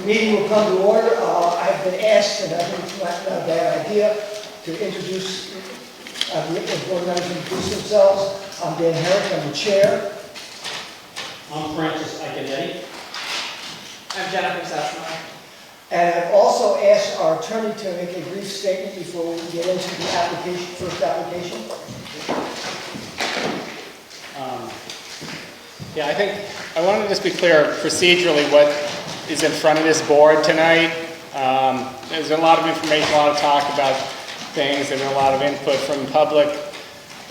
Meeting will come to order. I've been asked, and I think it's not a bad idea, to introduce, the board members introduce themselves. I'm Dan Herrick, I'm the chair. I'm Francis Iconetti. I'm Jennifer Sassmar. And I've also asked our attorney to make a brief statement before we get into the application, first application. Yeah, I think I want to just be clear procedurally what is in front of this board tonight. There's a lot of information, a lot of talk about things, and a lot of input from the public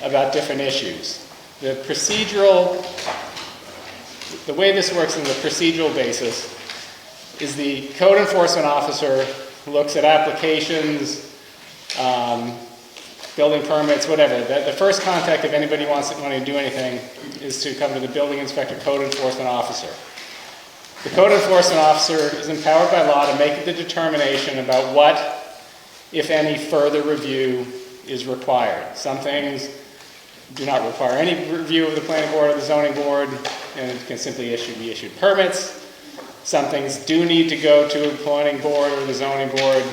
about different issues. The way this works on the procedural basis is the code enforcement officer looks at applications, building permits, whatever. The first contact if anybody wants to do anything is to come to the building inspector, code enforcement officer. The code enforcement officer is empowered by law to make the determination about what, if any, further review is required. Some things do not require any review of the planning board or the zoning board, and it can simply be issued permits. Some things do need to go to the planning board or the zoning board,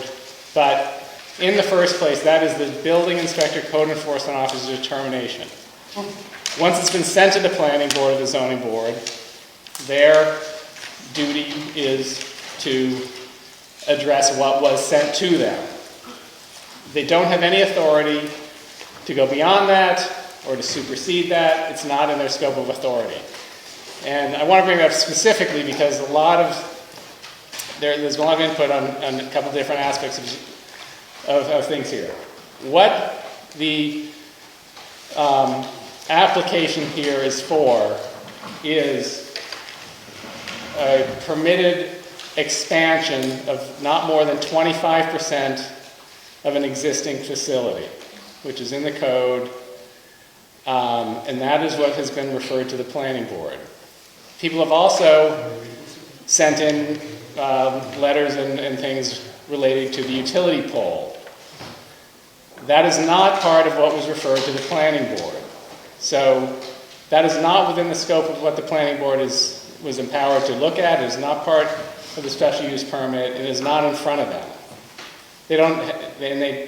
but in the first place, that is the building inspector, code enforcement officer's determination. Once it's been sent to the planning board or the zoning board, their duty is to address what was sent to them. They don't have any authority to go beyond that or to supersede that. It's not in their scope of authority. And I want to bring it up specifically because there's a lot of input on a couple different aspects of things here. What the application here is for is a permitted expansion of not more than 25% of an existing facility, which is in the code, and that is what has been referred to the planning board. People have also sent in letters and things relating to the utility pole. That is not part of what was referred to the planning board. So that is not within the scope of what the planning board was empowered to look at. It is not part of the special use permit. It is not in front of them. They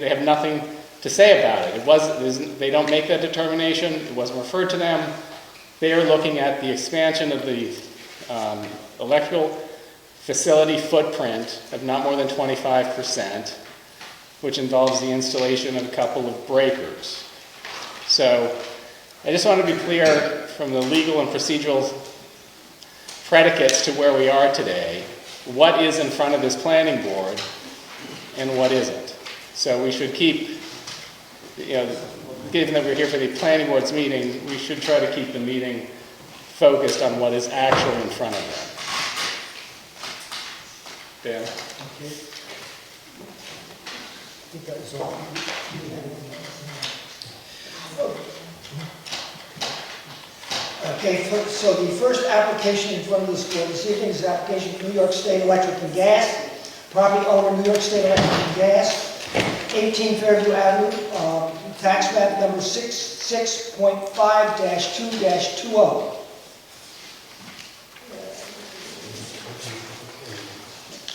have nothing to say about it. They don't make that determination. It wasn't referred to them. They are looking at the expansion of the electrical facility footprint of not more than 25%, which involves the installation of a couple of breakers. So I just want to be clear from the legal and procedural predicates to where we are today, what is in front of this planning board and what isn't. So we should keep, given that we're here for the planning board's meeting, we should try to keep the meeting focused on what is actually in front of them. Dan? Okay. I think that was all. Okay, so the first application in front of this board this evening is the application of New York State Electric and Gas. Property owner, New York State Electric and Gas, 18 Fairview Avenue, tax map number 66.5-2-20.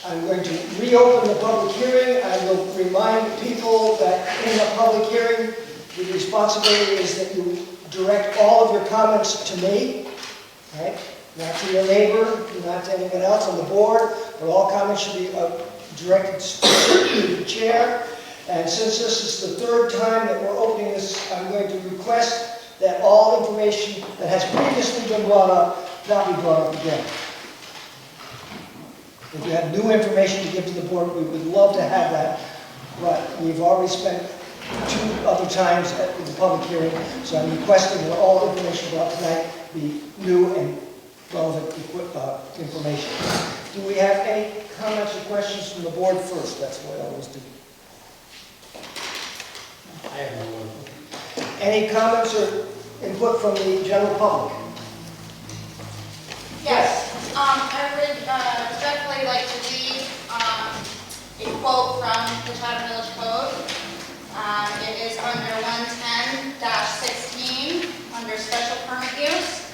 I'm going to reopen the public hearing. I will remind people that in the public hearing, the responsibility is that you direct all of your comments to me, right? Not to your neighbor, not to anyone else on the board, but all comments should be directed to the chair. And since this is the third time that we're opening this, I'm going to request that all information that has previously been brought up not be brought up again. If you have new information to give to the board, we would love to have that, but we've already spent 2 other times at the public hearing, so I'm requesting that all information brought tonight be new and relevant information. Do we have any comments or questions from the board first? That's what I always do. I have no one. Any comments or input from the general public? Yes, I would respectfully like to read a quote from the Chatham Village Code. It is under 110-16, under special permit use,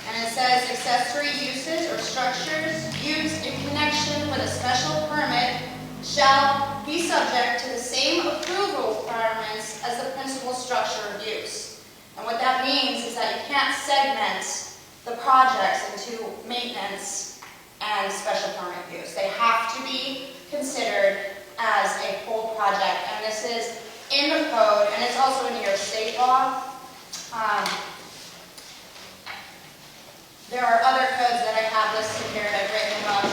and And it says accessory uses or structures used in connection with a special permit shall be subject to the same approval requirements as the principal structure of use. And what that means is that you can't segment the projects into maintenance and special permit use. They have to be considered as a whole project, and this is in the code, and it's also in New York State law. There are other codes that I have listed here that I've written them up,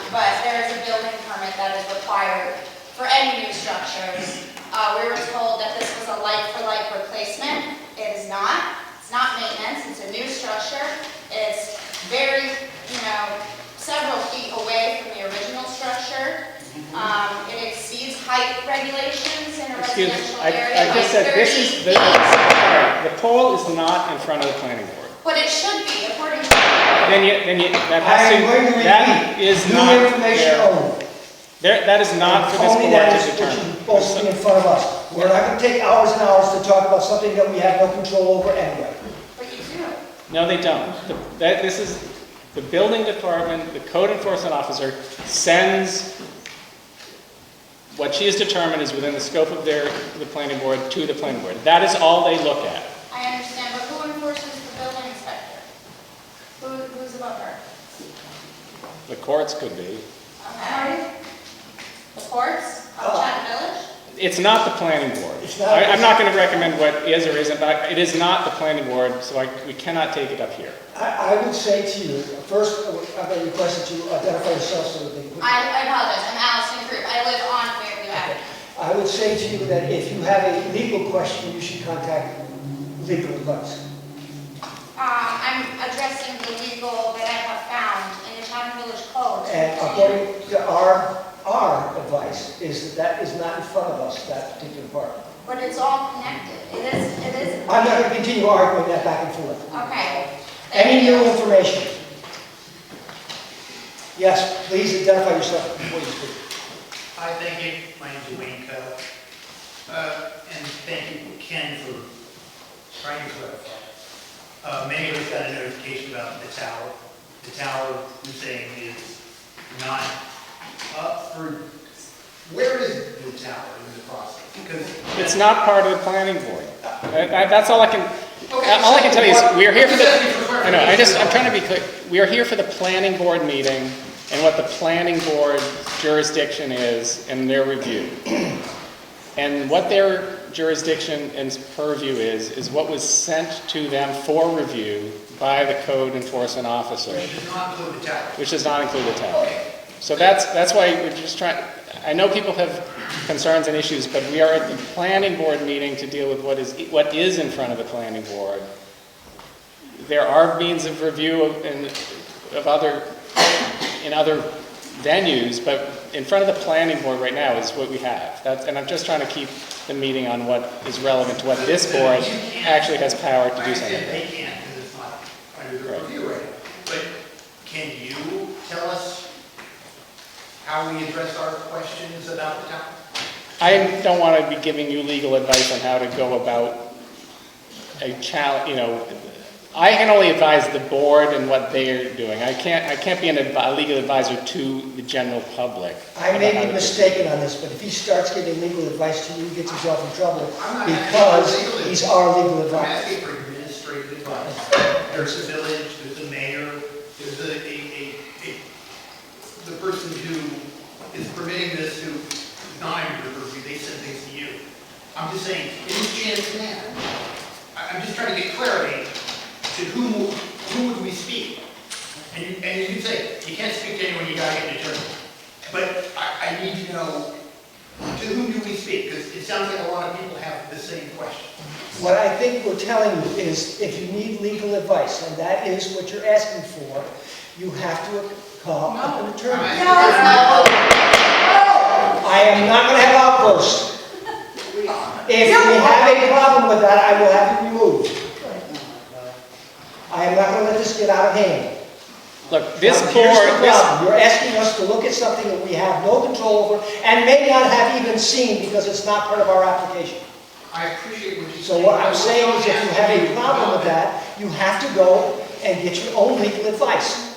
but there is a building permit that is required for any new structures. We were told that this was a like-for-like replacement. It is not. It's not maintenance. It's a new structure. It's very, several feet away from the original structure. It exceeds height regulations in a Excuse me, residential I area. just by said, this 30 is, feet. the pole is not in front of the planning board. But it should be, according to. That I has am going to to, that repeat, is new not information there. only. That is not for this Only board that to is what determine. you're supposed to be in front of us. We're not going to take hours and hours to talk about something that we have no control over anyway. But you do. No, they don't. This is, the building department, the code enforcement officer sends what she has determined is within the scope of the planning board to the planning board. That is all they look at. I understand, but who enforces the building inspector? Who's above her? The courts could be. Okay. The courts of Chatham Village? It's not the planning board. It's not. I'm not going to recommend what is or isn't, but it is not the planning board, so we cannot take it up here. I would say to you, first, I'm going to request that you identify yourself so that they can. I apologize, I'm Allison Group. I live on Fairview Avenue. I would say to you that if you have a legal question, you should contact legal advice. I'm addressing the legal that I have found in the Chatham Village Code. And according to our advice, is that is not in front of us, that particular part. But it's all connected. It is. I'm not going to continue arguing that back and forth. Okay. Any new information? Yes, please identify yourself before you speak. Hi, thank you. My name is Wayne Coe. And thank you, Ken, for trying to clarify. Many of us got a notification about the tower. The tower, you're saying, is not up for, where is the tower in the process? Because It's not part of the planning board. That's all I can, Okay, all I can tell you is, we are here for the, Just asking for I know, I'm trying to be clear. We are here for the planning board meeting and what the planning board jurisdiction is and their review. And what their jurisdiction and purview is what was sent to them for review by the code enforcement officer, which does not include the tower. which does not include the tower. Okay. So that's why we're just trying, I know people have concerns and issues, but we are at the planning board meeting to deal with what is in front of the planning board. There are means of review in other venues, but in front of the planning board right now is what we have. And I'm just trying to keep the meeting on what is relevant to what this board actually has power to do something I about. understand they can't, because it's not under the Right. review right now. But can you tell us how we address our questions about the tower? I don't want to be giving you legal advice on how to go about a challenge, I can only advise the board and what they're doing. I can't be a legal advisor to the general public. I may about how be to- mistaken on this, but if he starts giving legal advice to you, he gets himself in trouble I'm not because asking for legal he's advice. our legal I'm advisor. asking for administrative advice. There's a village, there's a mayor, there's the person who is permitting this who is not under the review, they send things to you. I'm just saying, in this chance manner, I'm just trying to get clarity to who would we speak? And you say, you can't speak to anyone, you gotta get an attorney. But I need to know, to whom do we speak? Because it sounds like a lot of people have the same question. What I think we're telling you is if you need legal advice, and that is what you're asking for, you have to call up an attorney. I am not going to have outbursts. If we have a problem with that, I will have it removed. I am not going to let this get out of hand. Look, this Now, here's the board, problem. You're asking us to look at something that we have no control over and may not have even seen because it's not part of our application. I appreciate what you're saying. So what I'm saying is if you have a problem with that, you have to go and get your own legal advice.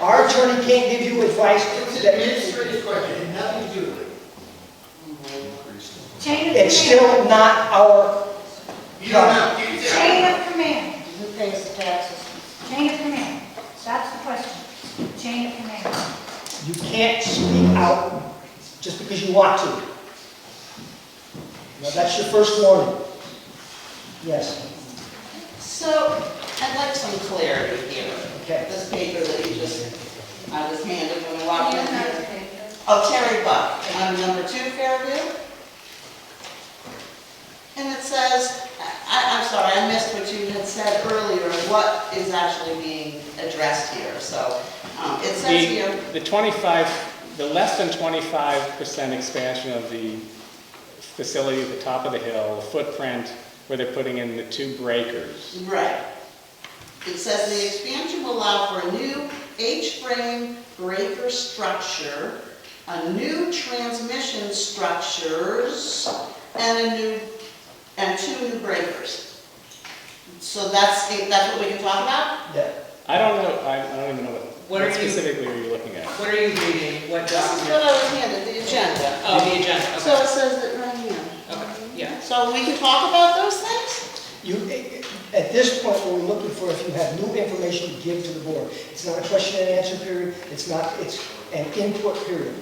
Our attorney can't give you advice It's an that, administrative question, it had nothing to do with it. Chain of it's command. still not our, You don't know, you can say, Chain of command. Who pays the taxes? Chain of command. That's the question. Chain of command. you can't speak out just because you want to. Now, that's your first warning. Yes, So, I'd like some clarity here. okay. This paper that you I was handed when I walked in here. Oh, Terry Buck, on number 2 Fairview. And it says, I'm sorry, I missed what you had said earlier, what is actually being addressed here. So, it says here, The less than 25% expansion of the facility at the top of the hill, the footprint where they're putting in the 2 breakers. right. It says the expansion will allow for a new H-frame breaker structure, a new transmission structures, and 2 new breakers. So that's what we can talk about? Yeah. I don't know, I don't even know What what are you- specifically are you looking at? What are you reading? What This is what document? I was handed, the agenda. Oh, the agenda, So okay. it says it right here. Okay, yeah. So we can talk about those things? You, at this point, what we're looking for, if you have new information to give to the board, it's not a question and answer period, it's an input period.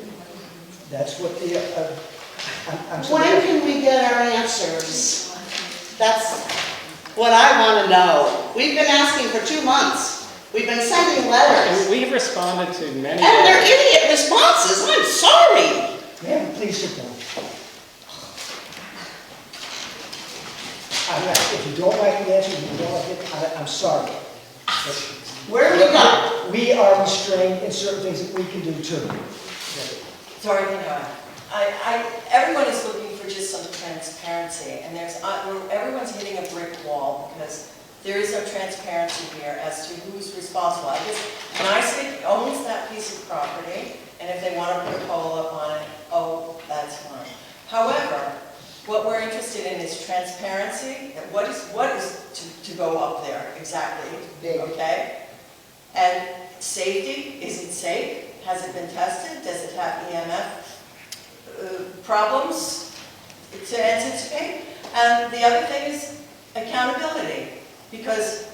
That's what I'm When saying. can we get our answers? That's what I want to know. We've been asking for 2 months. We've been sending letters. We've responded to many. And they're letters. idiot responses, I'm sorry. Ma'am, please sit down. If you don't like the answer, you don't like it, I'm sorry. Where do we go? We are restrained in certain things that we can do too. Sorry, you know, everyone is looking for just some transparency, and everyone's hitting a brick wall because there is no transparency here as to who's responsible. I guess, when I say owns that piece of property, and if they want to put a pole up on it, oh, that's fine. However, what we're interested in is transparency, and what is to go up there exactly, okay? And safety, is it safe? Has it been tested? Does it have EMF problems to anticipate? And the other thing is accountability, because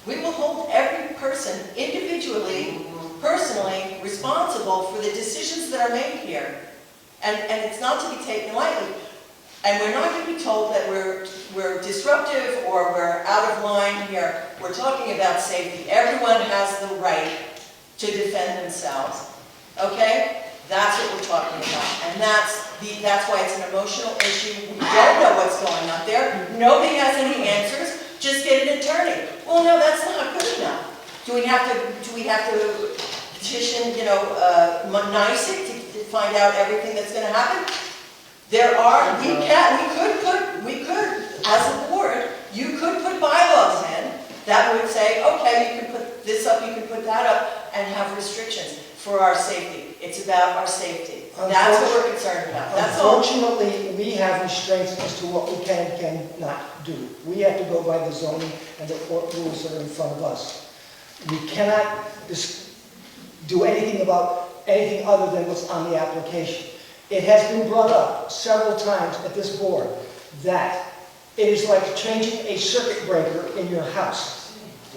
we will hold every person individually, personally responsible for the decisions that are made here. And it's not to be taken lightly. And we're not going to be told that we're disruptive or we're out of line here. We're talking about safety. Everyone has the right to defend themselves. Okay? That's what we're talking about. And that's why it's an emotional issue. We don't know what's going on there. Nobody has any answers. Just get an attorney. Well, no, that's not good enough. Do we have to petition, NYSEG to find out everything that's going to happen? We could, as a board, you could put bylaws in that would say, okay, you can put this up, you can put that up, and have restrictions for our safety. It's about our safety. That's what we're concerned about. That's all. Unfortunately, we have restraints as to what we can and cannot do. We have to go by the zoning and the court rules that are in front of us. We cannot do anything about anything other than what's on the application. It has been brought up several times at this board that it is like changing a circuit breaker in your house.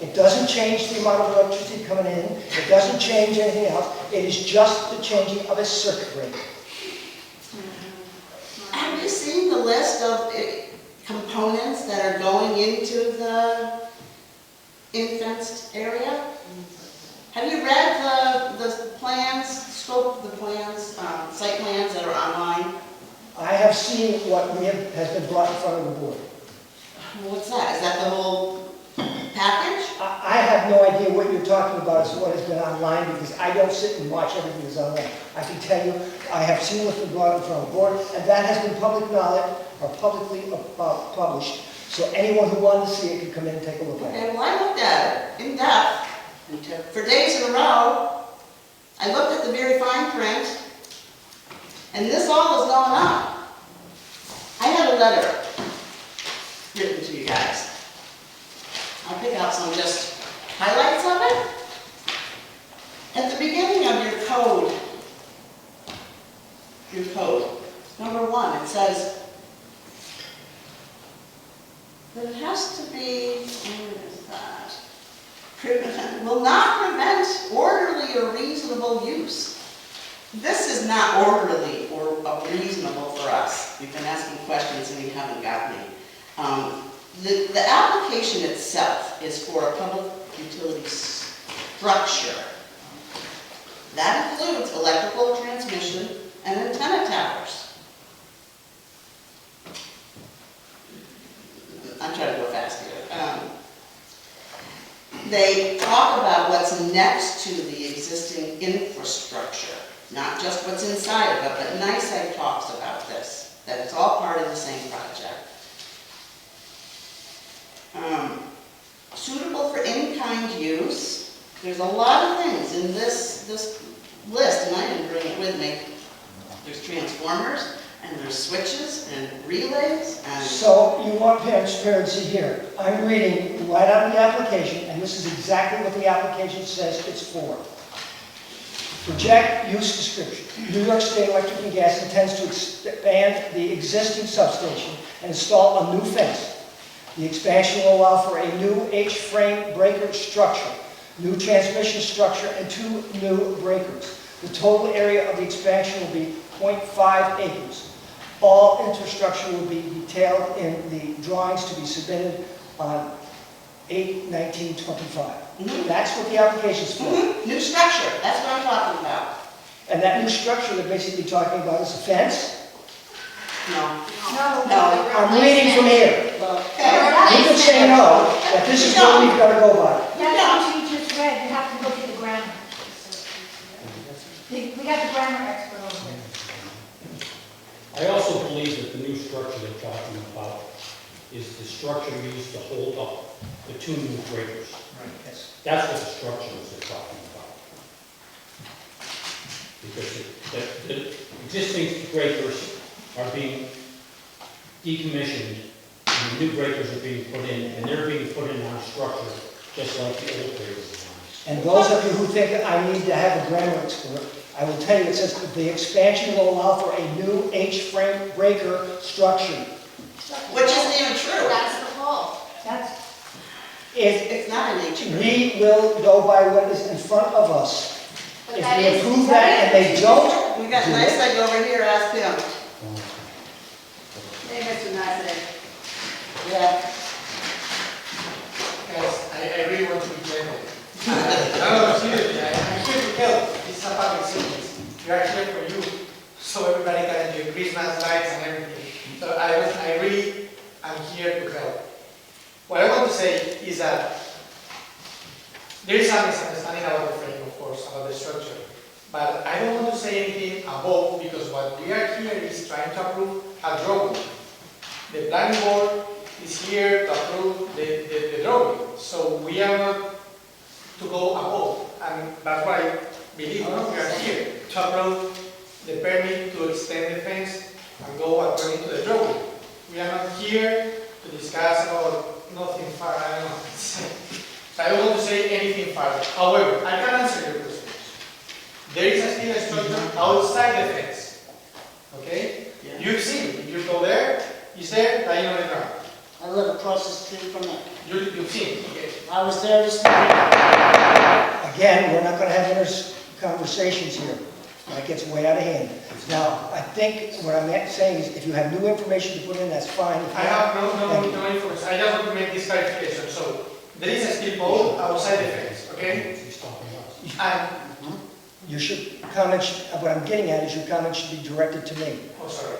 It doesn't change the amount of electricity coming in. It doesn't change anything else. It is just the changing of a circuit breaker. Have you seen the list of components that are going into the in-fenced area? Have you read the plans, scope of the plans, site plans that are online? I have seen what has been brought in front of the board. What's that? Is that the whole package? I have no idea what you're talking about as to what has been online, because I don't sit and watch everything that's online. I can tell you, I have seen what's been brought in front of the board, and that has been public knowledge, or publicly published, so anyone who wanted to see it could come in and take a look at it. Okay, well, I looked at it in depth for days in a row. I looked at the very fine print, and this all is going on. I had a letter written to you guys. I'll pick out some just highlights of it. At the beginning of your code, number 1, it says that it has to be, where is that? Will not prevent orderly or reasonable use. This is not orderly or reasonable for us. We've been asking questions and we haven't gotten any. The application itself is for a public utility structure. That includes electrical transmission and antenna towers. I'm trying to go fast here. They talk about what's next to the existing infrastructure, not just what's inside of it, but NYSEG talks about this, that it's all part of the same project. Suitable for in-kind use. There's a lot of things in this list, and I didn't bring it with me. There's transformers, and there's switches, and relays, and... So you want transparency here. I'm reading right out of the application, and this is exactly what the application says it's for. Project use description. New York State Electric and Gas intends to expand the existing substation and install a new fence. The expansion will allow for a new H-frame breaker structure, new transmission structure, and 2 new breakers. The total area of the expansion will be 0.5 acres. All infrastructure will be detailed in the drawings to be submitted on 8/19/25. That's what the application's for. New structure, that's what I'm talking about. And that new structure they're basically talking about is a fence. No. No. I'm reading from here. Okay. You can say no, but this is what we've got to go by. That's what you just read, you have to look at the grammar. We got the grammar expert over there. I also believe that the new structure they're talking about is the structure used to hold up the 2 new breakers. Yes. That's what the structure is they're talking about. Because the existing breakers are being decommissioned, and the new breakers are being put in, and they're being put in on a structure just like the old breakers are. And those of you who think I need to have a grammar expert, I will tell you it says the expansion will allow for a new H-frame breaker structure. Which isn't even true. That's the whole. That's, If It's not an H-frame. we will go by what is in front of us, But if that we is- approve that and they don't We got do it, NYSEG over here, ask him. Hey, Mr. Nasser. Yeah. Guys, I really want to be gentle. No, seriously, I'm here to help. It's a public service. We are here for you, so everybody can enjoy Christmas lights and everything. So I really am here to help. What I want to say is that there is some misunderstanding about the frame, of course, about the structure. But I don't want to say anything above, because what we are here is trying to approve a drawing. The planning board is here to approve the drawing. So we are not to go above, and that's why I believe we are here, to approve the permit to extend the fence and go according to the drawing. We are not here to discuss about nothing far, I don't know. So I don't want to say anything further. However, I can answer your question. There is a steel structure outside the fence, okay? Yeah. You've seen it. If you go there, it's there, lying on the ground. I live across the street from it. You've seen it, okay? I was there this morning. again, we're not going to have conversations here. That gets way out of hand. Now, I think what I'm saying is if you have new information to put in, that's fine. If I not, have thank you. no information. I just want to make this clarification. So there is a steel pole outside the fence, okay? He's talking about. And, You should comment, what I'm getting at is your comment should be directed to me. oh, sorry.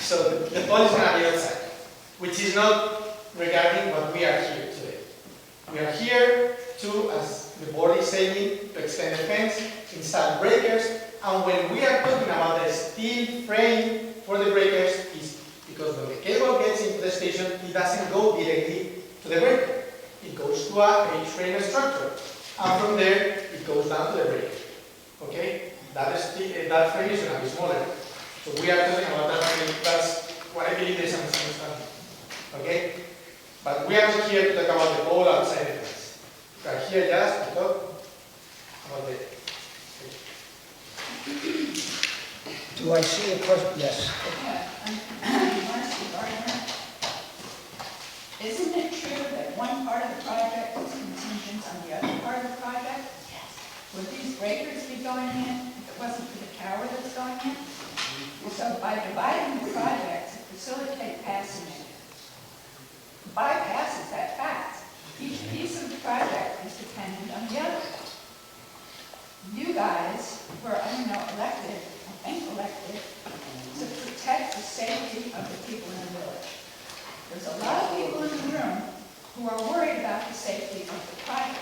So the pole is going to be outside, which is not regarding what we are here today. We are here to, as the board is saying, to extend the fence, install breakers, and when we are talking about the steel frame for the breakers, is because when the cable gets into the station, it doesn't go directly to the breaker. It goes to a H-frame structure, and from there, it goes down to the breaker. Okay? That frame is going to be smaller. So we are talking about that frame. That's what I believe there is a misunderstanding. okay? But we are not here to talk about the pole outside the fence. We are here just to talk about the. Do I see a question? Yes. Marcy Gardner, isn't it true that one part of the project is contingent on the other part of the project? Yes. Would these breakers be going in if it wasn't for the tower that's going in? So by dividing the project to facilitate passage, bypasses that fact. Each piece of the project is dependent on the other. You guys were, elected, to protect the safety of the people in the village. There's a lot of people in the room who are worried about the safety of the project.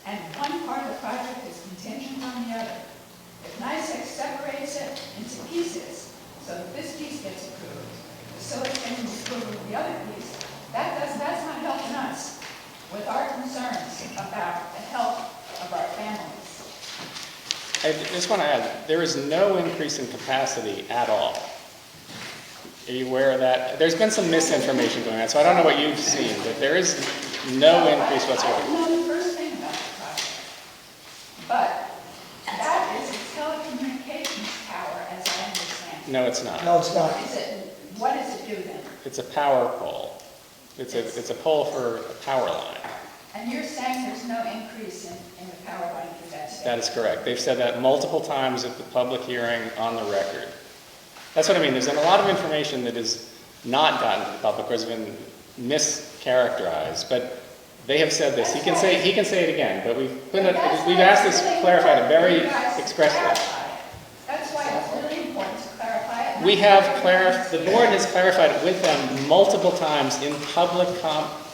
And one part of the project is contingent on the other. If NICEX separates it into pieces, so that this piece gets approved, facilitating the approval of the other piece, that's not helping us with our concerns about the health of our families. I just want to add, there is no increase in capacity at all. Are you aware of that? There's been some misinformation going on, so I don't know what you've seen, but there is no increase I whatsoever. don't know the first thing about the project, but that is a telecommunications tower, as I understand. No, it's not. No, it's not. What does it do then? It's a power pole. It's a pole for a power line. And you're saying there's no increase in the power line capacity? That is correct. They've said that multiple times at the public hearing on the record. That's what I mean. There's been a lot of information that has not gotten to the public or has been mischaracterized, but they have said this. He can say it again, but we've asked this clarified very expressly. That's why it's really important to clarify it. We have the board has clarified it with them multiple times in public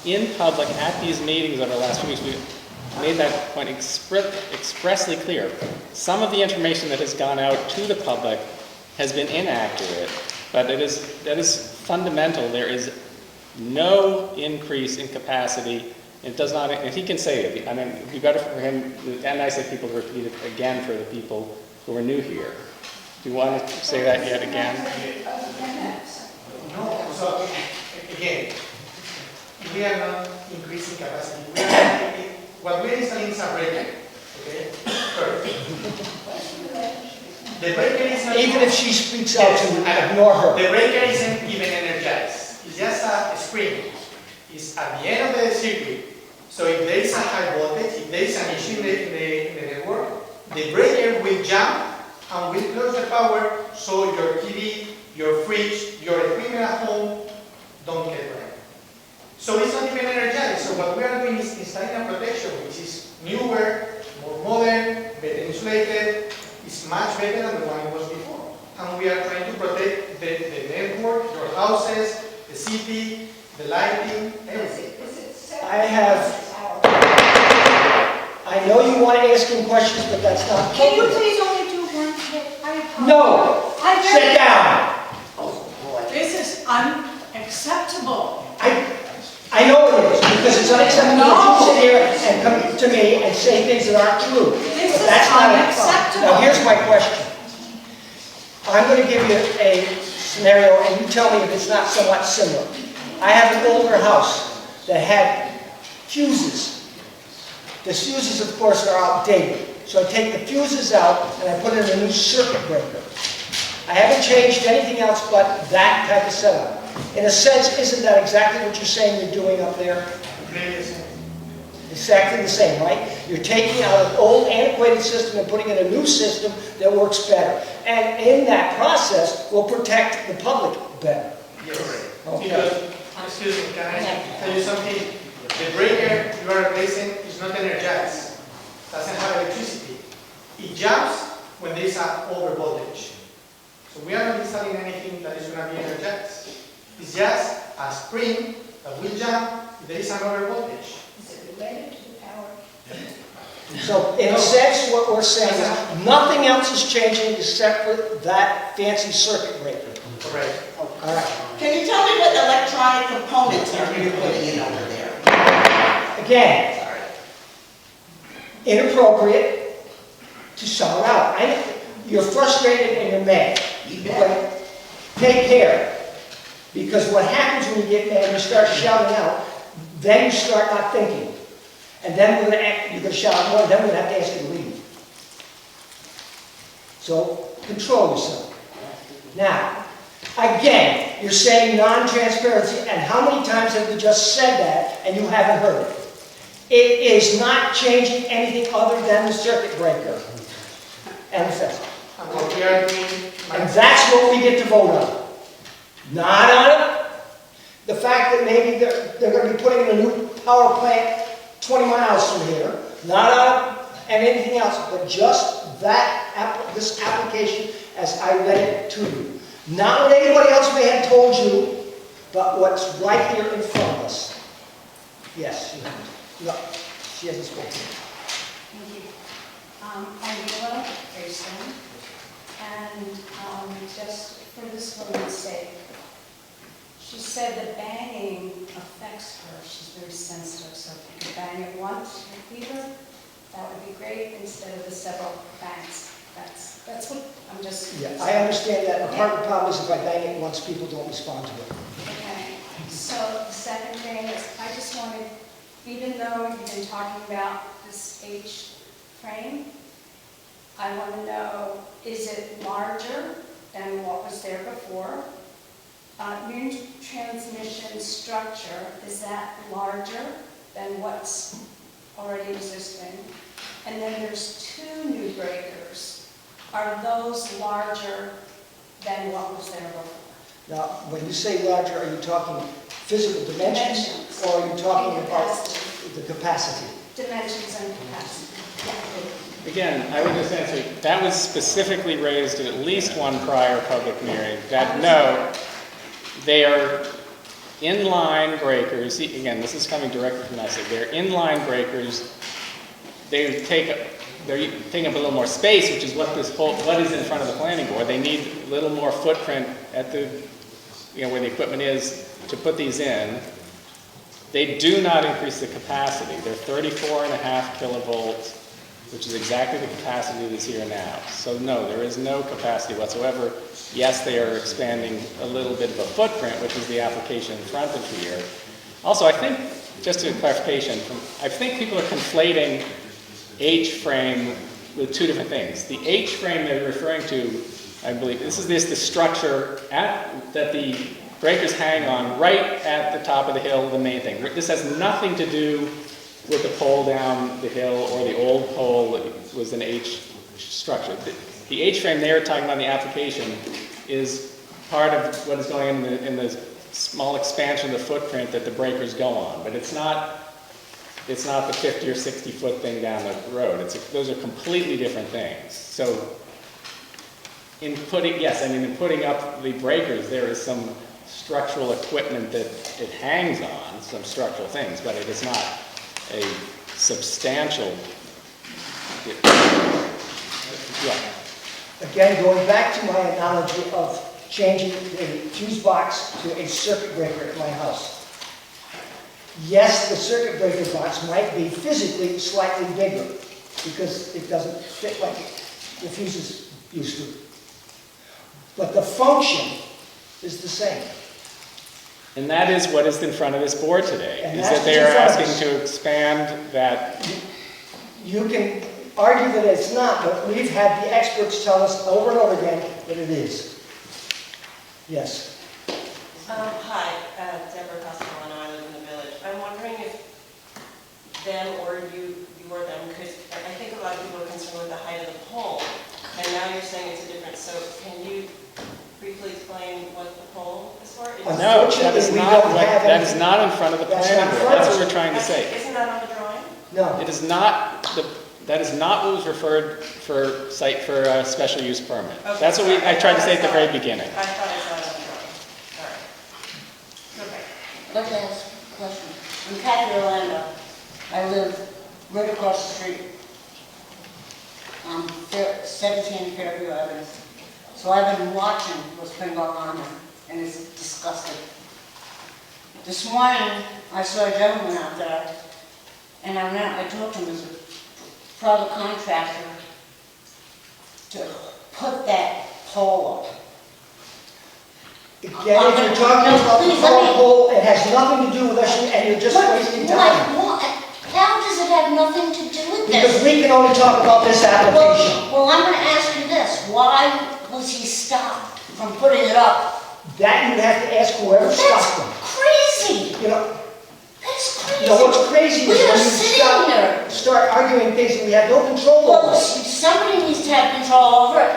at these meetings over the last few weeks. We've made that point expressly clear. Some of the information that has gone out to the public has been inaccurate, but that is fundamental. There is no increase in capacity. It does not, if he can say it, I mean, it would be better for him, and I said people to repeat it again for the people who are new here. Do you want to say that yet again? No, so, again, we are not increasing capacity. What we are installing is a breaker, okay? First. The breaker is not... Even if she speaks out to ignore her. The breaker isn't even energized. It's just a spring. It's at the end of the circuit. So if there is a high voltage, if there is an issue in the network, the breaker will jump and will close the power so your TV, your fridge, your equipment at home don't get burned. So it's not even energized. So what we are doing is installing a protection which is newer, more modern, better insulated. It's much better than the one it was before. And we are trying to protect the network, your houses, the city, the lighting, everything. I know you want to ask him questions, but that's not Can you appropriate. please only do one hit? I apologize. No! Sit down! This is unacceptable. I know it is, because it's unacceptable that you sit here and come to me and say things that aren't true. This is That's not unacceptable. Now, here's my question. I'm going to give you a scenario, and you tell me if it's not somewhat similar. I have an older house that had fuses. The fuses, of course, are outdated. So I take the fuses out, and I put in a new circuit breaker. I haven't changed anything else but that type of setup. In a sense, isn't that exactly what you're saying you're doing up there? Exactly the same, right? You're taking out an old, antiquated system and putting in a new system that works better. And in that process, will protect the public better. Yes. Okay. Because, excuse me, can I tell you something? The breaker you are replacing is not energized. Doesn't have electricity. It jumps when there is an over voltage. So we are not installing anything that is going to be energized. It's just a spring that will jump if there is an over voltage. Is it related to the power? So in a sense, what we're saying is nothing else is changing except for that fancy circuit breaker. Correct. All right. Can you tell me what electronic components are you putting in over there? Again, inappropriate to sell out. You're frustrated and you're mad. But take care. Because what happens when you get mad and you start shouting out, then you start not thinking. And then you're gonna shout more, then we're gonna have to ask you to leave. So, control yourself. Now, again, you're saying non-transparency, and how many times have we just said that and you haven't heard it? It is not changing anything other than the circuit breaker and the fence. And what we are doing, And that's what we get to vote on. Not on the fact that maybe they're going to be putting in a new power plant 20 miles from here. Not on and anything else, but just this application as I read it to you. Not what anybody else may have told you, but what's right here in front of us. Yes, you have. No, she hasn't spoken. Thank you. I'm Willa Grayson, and just for this woman's sake, she said that banging affects her. She's very sensitive, so if you could bang it once with fever, that would be great, instead of the several bangs. That's what I'm just... Yeah, I understand that. The part of the problem is if I bang it once, people don't respond to it. Okay, so the second thing is, I just wanted, even though you've been talking about this H frame, I want to know, is it larger than what was there before? New transmission structure, is that larger than what's already existing? And then there's 2 new breakers. Are those larger than what was there before? Now, when you say larger, are you talking physical dimensions? Dimensions. Or are you talking And about capacity. the capacity? Dimensions and capacity. Again, I would just answer, that was specifically raised at least one prior public hearing, that no, they are inline breakers. Again, this is coming directly from us. They're inline breakers. They're taking up a little more space, which is what is in front of the planning board. They need a little more footprint at the, where the equipment is to put these in. They do not increase the capacity. They're 34.5 kilovolts, which is exactly the capacity that's here now. So no, there is no capacity whatsoever. Yes, they are expanding a little bit of a footprint, which is the application in front of here. Also, I think, just a clarification, I think people are conflating H-frame with 2 different things. The H-frame they're referring to, I believe, this is the structure that the breakers hang on right at the top of the hill, the main thing. This has nothing to do with the pole down the hill or the old pole that was an H structure. The H-frame they're talking about in the application is part of what is going on in the small expansion of the footprint that the breakers go on. But it's not the 50 or 60 foot thing down the road. Those are completely different things. So in putting up the breakers, there is some structural equipment that it hangs on, some structural things, but it is not a substantial. Again, going back to my analogy of changing the fuse box to a circuit breaker at my house. Yes, the circuit breaker box might be physically slightly bigger because it doesn't fit like the fuses used to. But the function is the same. And that is what is in front of this board today, And is that's that they are what's in front of asking to expand that. You can argue that it's not, but we've had the experts tell us over and over again that it is. Yes. Hi, Deborah Costello, I live in the village. I'm wondering if them or you or them, because I think a lot of people are concerned with the height of the pole, and now you're saying it's a different, so can you briefly explain what the pole is for? No, that is Unfortunately, we not don't what, have that any- is not in front of the That's planning not board. front That's of what us. we're trying to say. Isn't that on the drawing? No. It is not that is not what was referred for special use permit. Okay, That's what I tried to say at the very beginning. I thought I saw it on the drawing. All right. Okay. I'd like to ask a question. I'm Kathy Orlando. I live right across the street on 17 Fairview Avenue. So I've been watching what's been going on there, and it's disgusting. This morning, I saw a gentleman out there, and I talked to him as a private contractor to put that pole up. Again, if you're talking about the Please, let me- pole, it has nothing to do with us, and you're just wasting time. How does it have nothing to do with Because this? we can only talk about this application. Well, I'm gonna ask you this, why was he stopped from putting it up? That you'd have to ask whoever stopped them. That's crazy, You know, that's crazy. you know what's crazy is We are when you sitting here. start arguing things that we have no control Well, over. somebody needs to have control over it.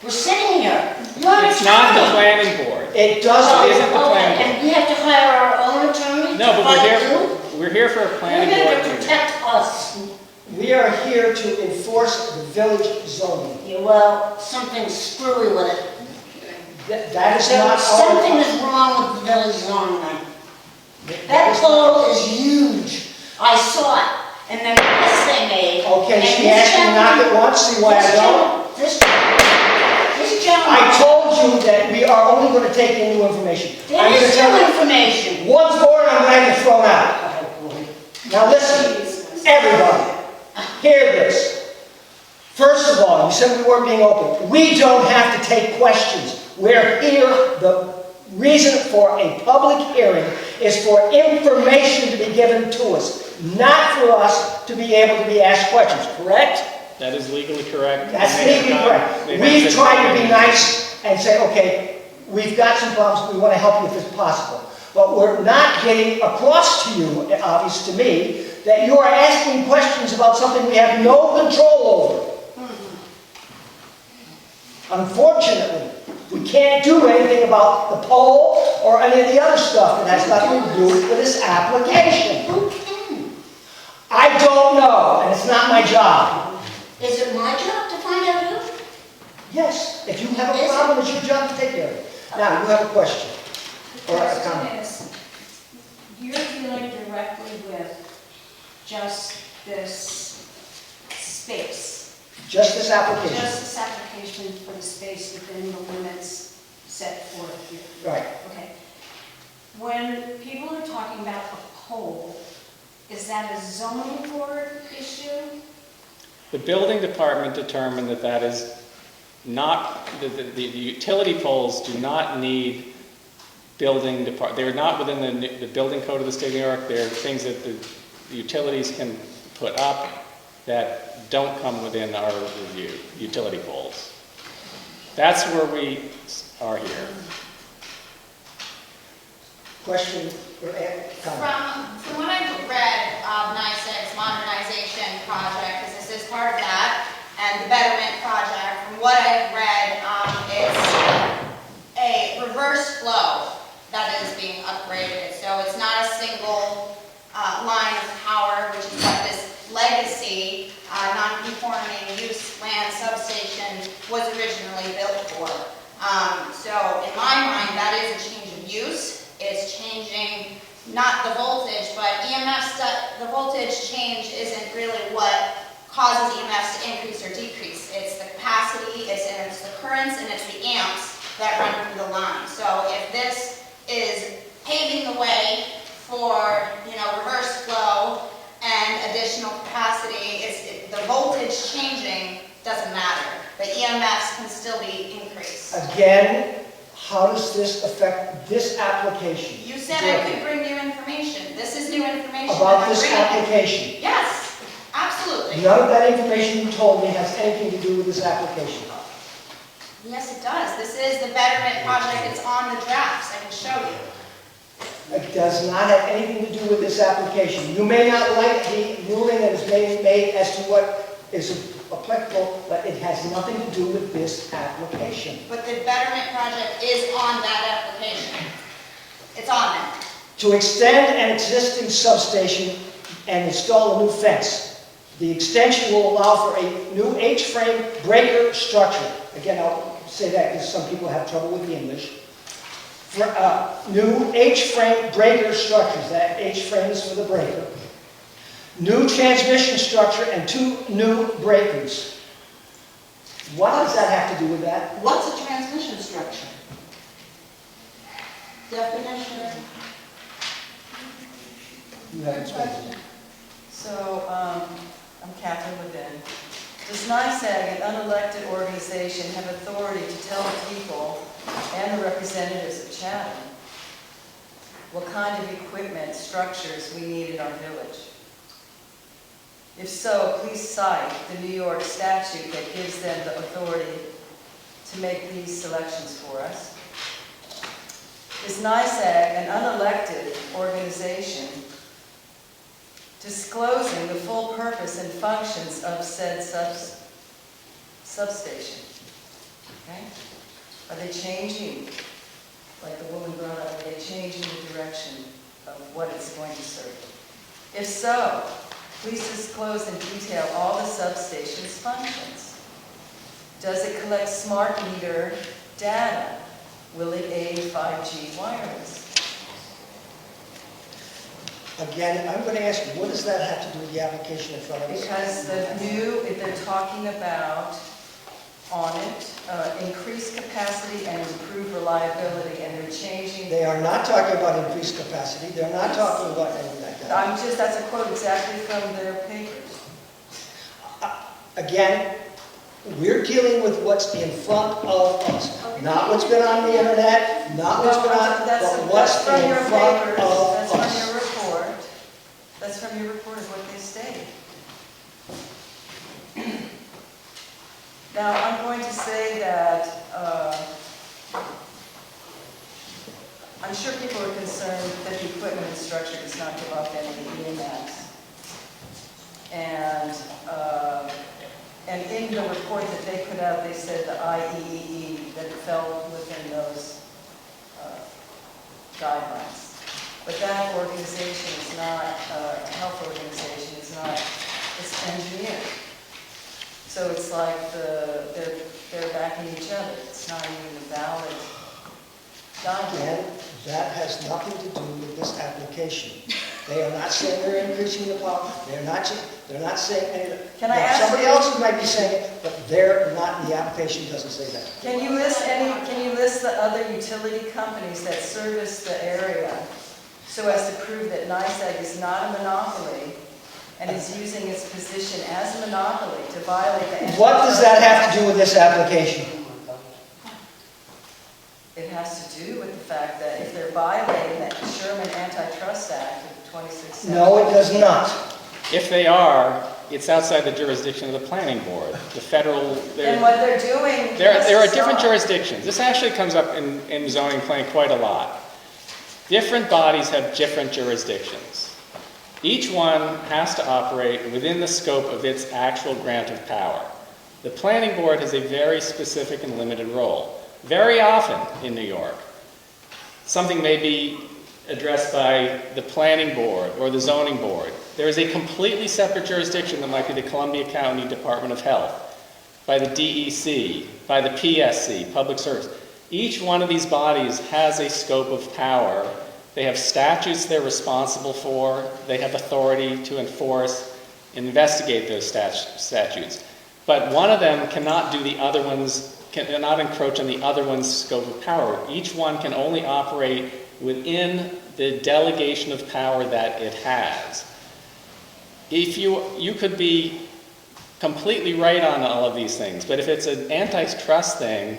We're sitting here. You're It's not the attorney. planning board. It doesn't. It isn't the planning board. And we have to hire our own attorney? No, but to fight you? we're here for a We're planning here board to meeting. protect us. We are here to enforce the village zoning. Yeah, well, something's screwy with it. That is not our... Something is wrong with the village zoning. That pole is huge. I saw it. And then this they made. Okay, and she this asked me not to gentleman- once, see why I don't? This gentleman. I told you that we are only going to take in new information. There I'm is gonna tell new you, information. one's born, I'm going to have you thrown out. Now listen, everybody, hear this. First of all, you said we weren't being open. We don't have to take questions. We're here, the reason for a public hearing is for information to be given to us, not for us to be able to be asked questions, correct? That is legally correct. That's And they've legally got- correct. they've We've been- tried to be nice and say, okay, we've got some problems, we want to help you if it's possible. But we're not getting across to you, obvious to me, that you are asking questions about something we have no control over. Unfortunately, we can't do anything about the poll or any of the other stuff that has nothing to do with this application. Who can? I don't know, and it's not my job. Is it my job to find out who? Yes, if you have a problem, it's your job to take care of it. Now, you have a question. The Or a question comment. is, you're dealing directly with just this space, Just this application. just this application for the space within the limits set forth here. Right. Okay. When people are talking about a pole, is that a zoning board issue? The building department determined that that is not, the utility poles do not need building depart, they're not within the building code of the state of New York. They're things that the utilities can put up that don't come within our review, utility poles. That's where we are here. Question or comment? From what I've read of NICEAG's modernization project, because this is part of that, and the betterment project, from what I've read, it's a reverse flow that is being upgraded. So it's not a single line of power, which is what this legacy non-conforming use land substation was originally built for. So in my mind, that is a change of use. It's changing not the voltage, but the voltage change isn't really what causes EMFs to increase or decrease. It's the capacity, it's the currents, and it's the amps that run through the line. So if this is paving the way for, reverse flow and additional capacity, the voltage changing doesn't matter. The EMFs can still be increased. Again, how does this affect this application? You said I could bring new information. This is new information. About that I'm this bringing. application? Yes, absolutely. None of that information you told me has anything to do with this application. Yes, it does. This is the betterment project. It's on the drafts. I can show you. It does not have anything to do with this application. You may not like the ruling that is being made as to what is applicable, but it has nothing to do with this application. But the betterment project is on that application. It's on there. To extend an existing substation and install a new fence. The extension will allow for a new H-frame breaker structure. Again, I'll say that because some people have trouble with the English. For new H-frame breaker structures. That H-frame is for the breaker. New transmission structure and 2 new breakers. What does that have to do with that? What's a transmission structure? Definition? You haven't spoken. So, I'm Catherine Levin. Does NICEAG, an unelected organization, have authority to tell people and the representatives of Chatham what kind of equipment, structures we need in our village? If so, please cite the New York statute that gives them the authority to make these selections for us. Is NISAG an unelected organization disclosing the full purpose and functions of said substation? Okay? Are they changing, like the woman brought up, are they changing the direction of what it's going to serve? If so, please disclose in detail all the substation's functions. Does it collect smart meter data? Will it aid 5G wireless? Again, I'm going to ask you, what does that have to do with the application in front of us? Because they're talking about on it, increased capacity and improved reliability, and they're changing. They are not talking about increased capacity. They're not talking about anything like that. That's a quote exactly from their papers. Again, we're dealing with what's in front of us, not what's been on the internet, not what's been on, but what's from in your front papers. of That's from us. your report. That's from your report of what they state. Now, I'm going to say that I'm sure people are concerned that the equipment and structure does not give up any EMS. And in the report that they put out, they said the IEEE, that it fell within those guidelines. But that organization is not, a health organization is not, it's engineered. So it's like they're backing each other. It's not even a valid document. Again, that has nothing to do with this application. They are not saying they're increasing the power. They're not saying any. Can I Now, ask somebody you- else might be saying it, but they're not. The application doesn't say that. Can you list the other utility companies that service the area so as to prove that NISAG is not a monopoly and is using its position as a monopoly to violate the antitrust? What does that have to do with this application? It has to do with the fact that if they're violating the Sherman Antitrust Act of 2016. No, it does not. If they are, it's outside the jurisdiction of the planning board. The federal, Then what they're doing. there are is different not. jurisdictions. This actually comes up in zoning plan quite a lot. Different bodies have different jurisdictions. Each one has to operate within the scope of its actual grant of power. The planning board has a very specific and limited role. Very often in New York, something may be addressed by the planning board or the zoning board. There is a completely separate jurisdiction that might be the Columbia County Department of Health, by the DEC, by the PSC, Public Service. Each one of these bodies has a scope of power. They have statutes they're responsible for. They have authority to enforce and investigate those statutes. But one of them cannot do the other one's, cannot encroach on the other one's scope of power. Each one can only operate within the delegation of power that it has. If you could be completely right on all of these things, but if it's an antitrust thing,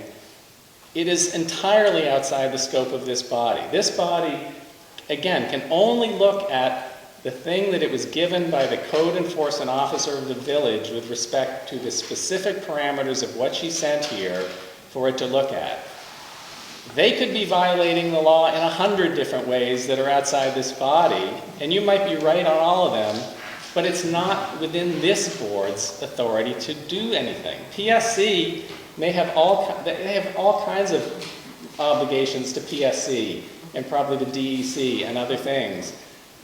it is entirely outside the scope of this body. This body, again, can only look at the thing that it was given by the code enforcement officer of the village with respect to the specific parameters of what she sent here for it to look at. They could be violating the law in 100 different ways that are outside this body, and you might be right on all of them, but it's not within this board's authority to do anything. PSC may have all kinds of obligations to PSC and probably to DEC and other things.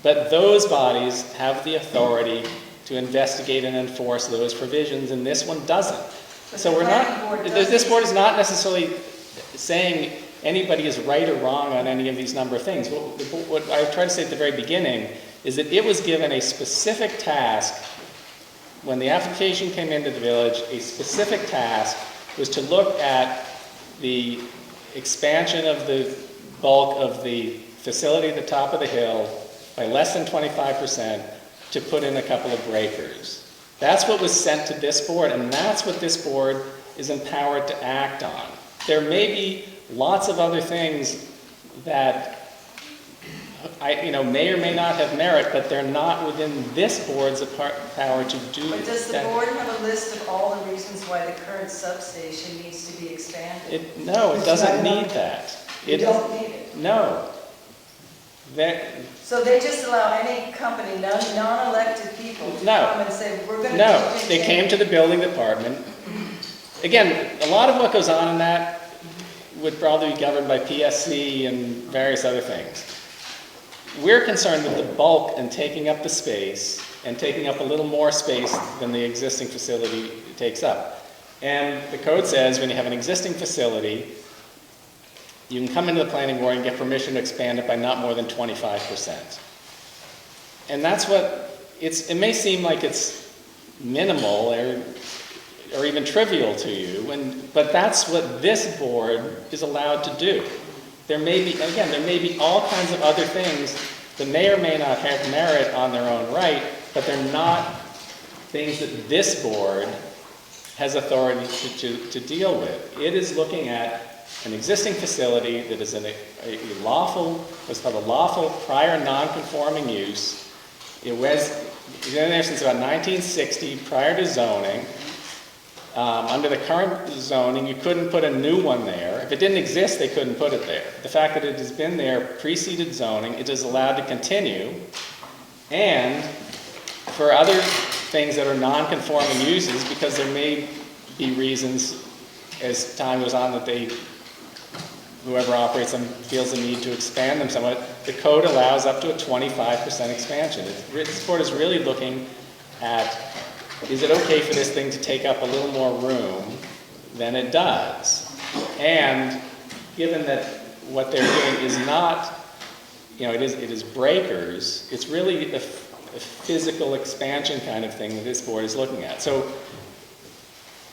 But those bodies have the authority to investigate and enforce those provisions, and this one doesn't. So we're not, this board is not necessarily saying anybody is right or wrong on any of these number of things. What I tried to say at the very beginning is that it was given a specific task when the application came into the village. A specific task was to look at the expansion of the bulk of the facility at the top of the hill by less than 25% to put in a couple of breakers. That's what was sent to this board, and that's what this board is empowered to act on. There may be lots of other things that may or may not have merit, but they're not within this board's power to do. But does the that. board have a list of all the reasons why the current substation needs to be expanded? No, it It's doesn't not need that. You don't need it. No. So they just allow any company, non-elected people, to No. come and say, we're going to... No, they came to the building department. Again, a lot of what goes on in that would probably be governed by PSC and various other things. We're concerned with the bulk and taking up the space, and taking up a little more space than the existing facility takes up. And the code says when you have an existing facility, you can come into the planning board and get permission to expand it by not more than 25%. And that's what, it may seem like it's minimal or even trivial to you, but that's what this board is allowed to do. There may be all kinds of other things that may or may not have merit on their own right, but they're not things that this board has authority to deal with. It is looking at an existing facility that is a lawful, what's called a lawful prior non-conforming use. It was in there since about 1960, prior to zoning. Under the current zoning, you couldn't put a new one there. If it didn't exist, they couldn't put it there. The fact that it has been there preceded zoning, it is allowed to continue. And for other things that are non-conforming uses, because there may be reasons as time goes on that whoever operates them feels the need to expand them somewhat, the code allows up to a 25% expansion. This board is really looking at, is it okay for this thing to take up a little more room than it does? And given that what they're doing is not, it is breakers, it's really a physical expansion kind of thing that this board is looking at. So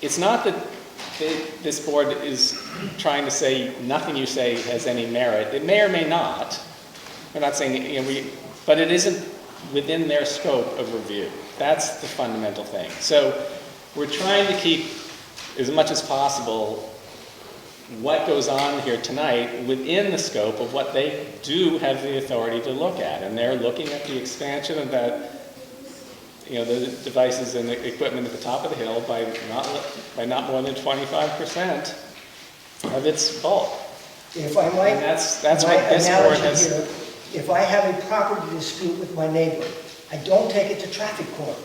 it's not that this board is trying to say nothing you say has any merit. It may or may not. We're not saying, but it isn't within their scope of review. That's the fundamental thing. So we're trying to keep, as much as possible, what goes on here tonight within the scope of what they do have the authority to look at. And they're looking at the expansion of that, the devices and the equipment at the top of the hill by not more than 25% of its bulk. If I might, And that's what my this board analogy has. here, if I have a property dispute with my neighbor, I don't take it to traffic court.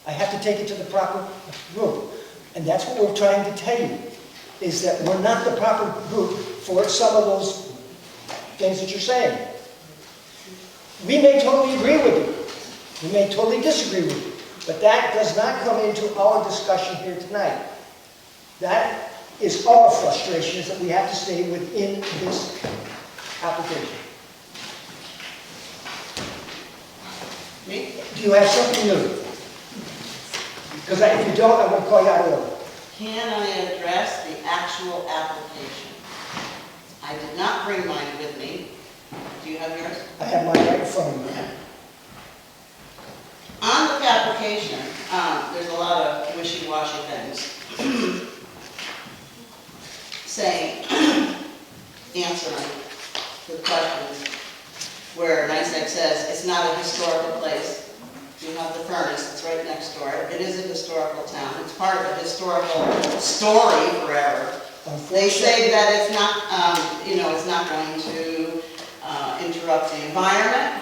I have to take it to the proper group. And that's what we're trying to tell you, is that we're not the proper group for some of those things that you're saying. We may totally agree with you. We may totally disagree with you. But that does not come into our discussion here tonight. That is our frustration, is that we have to stay within this application. Me? Do you have something new? Because if you don't, I'm going to call you out of order. Can I address the actual application? I did not bring mine with me. Do you have yours? I have mine right in front of me. On the application, there's a lot of wishy-washy things. Saying, answering the questions, where NICEAG says it's not a historical place. You have the furnace, it's right next door. It is a historical town. It's part of a historical story forever. They say that it's not, it's not going to interrupt the environment,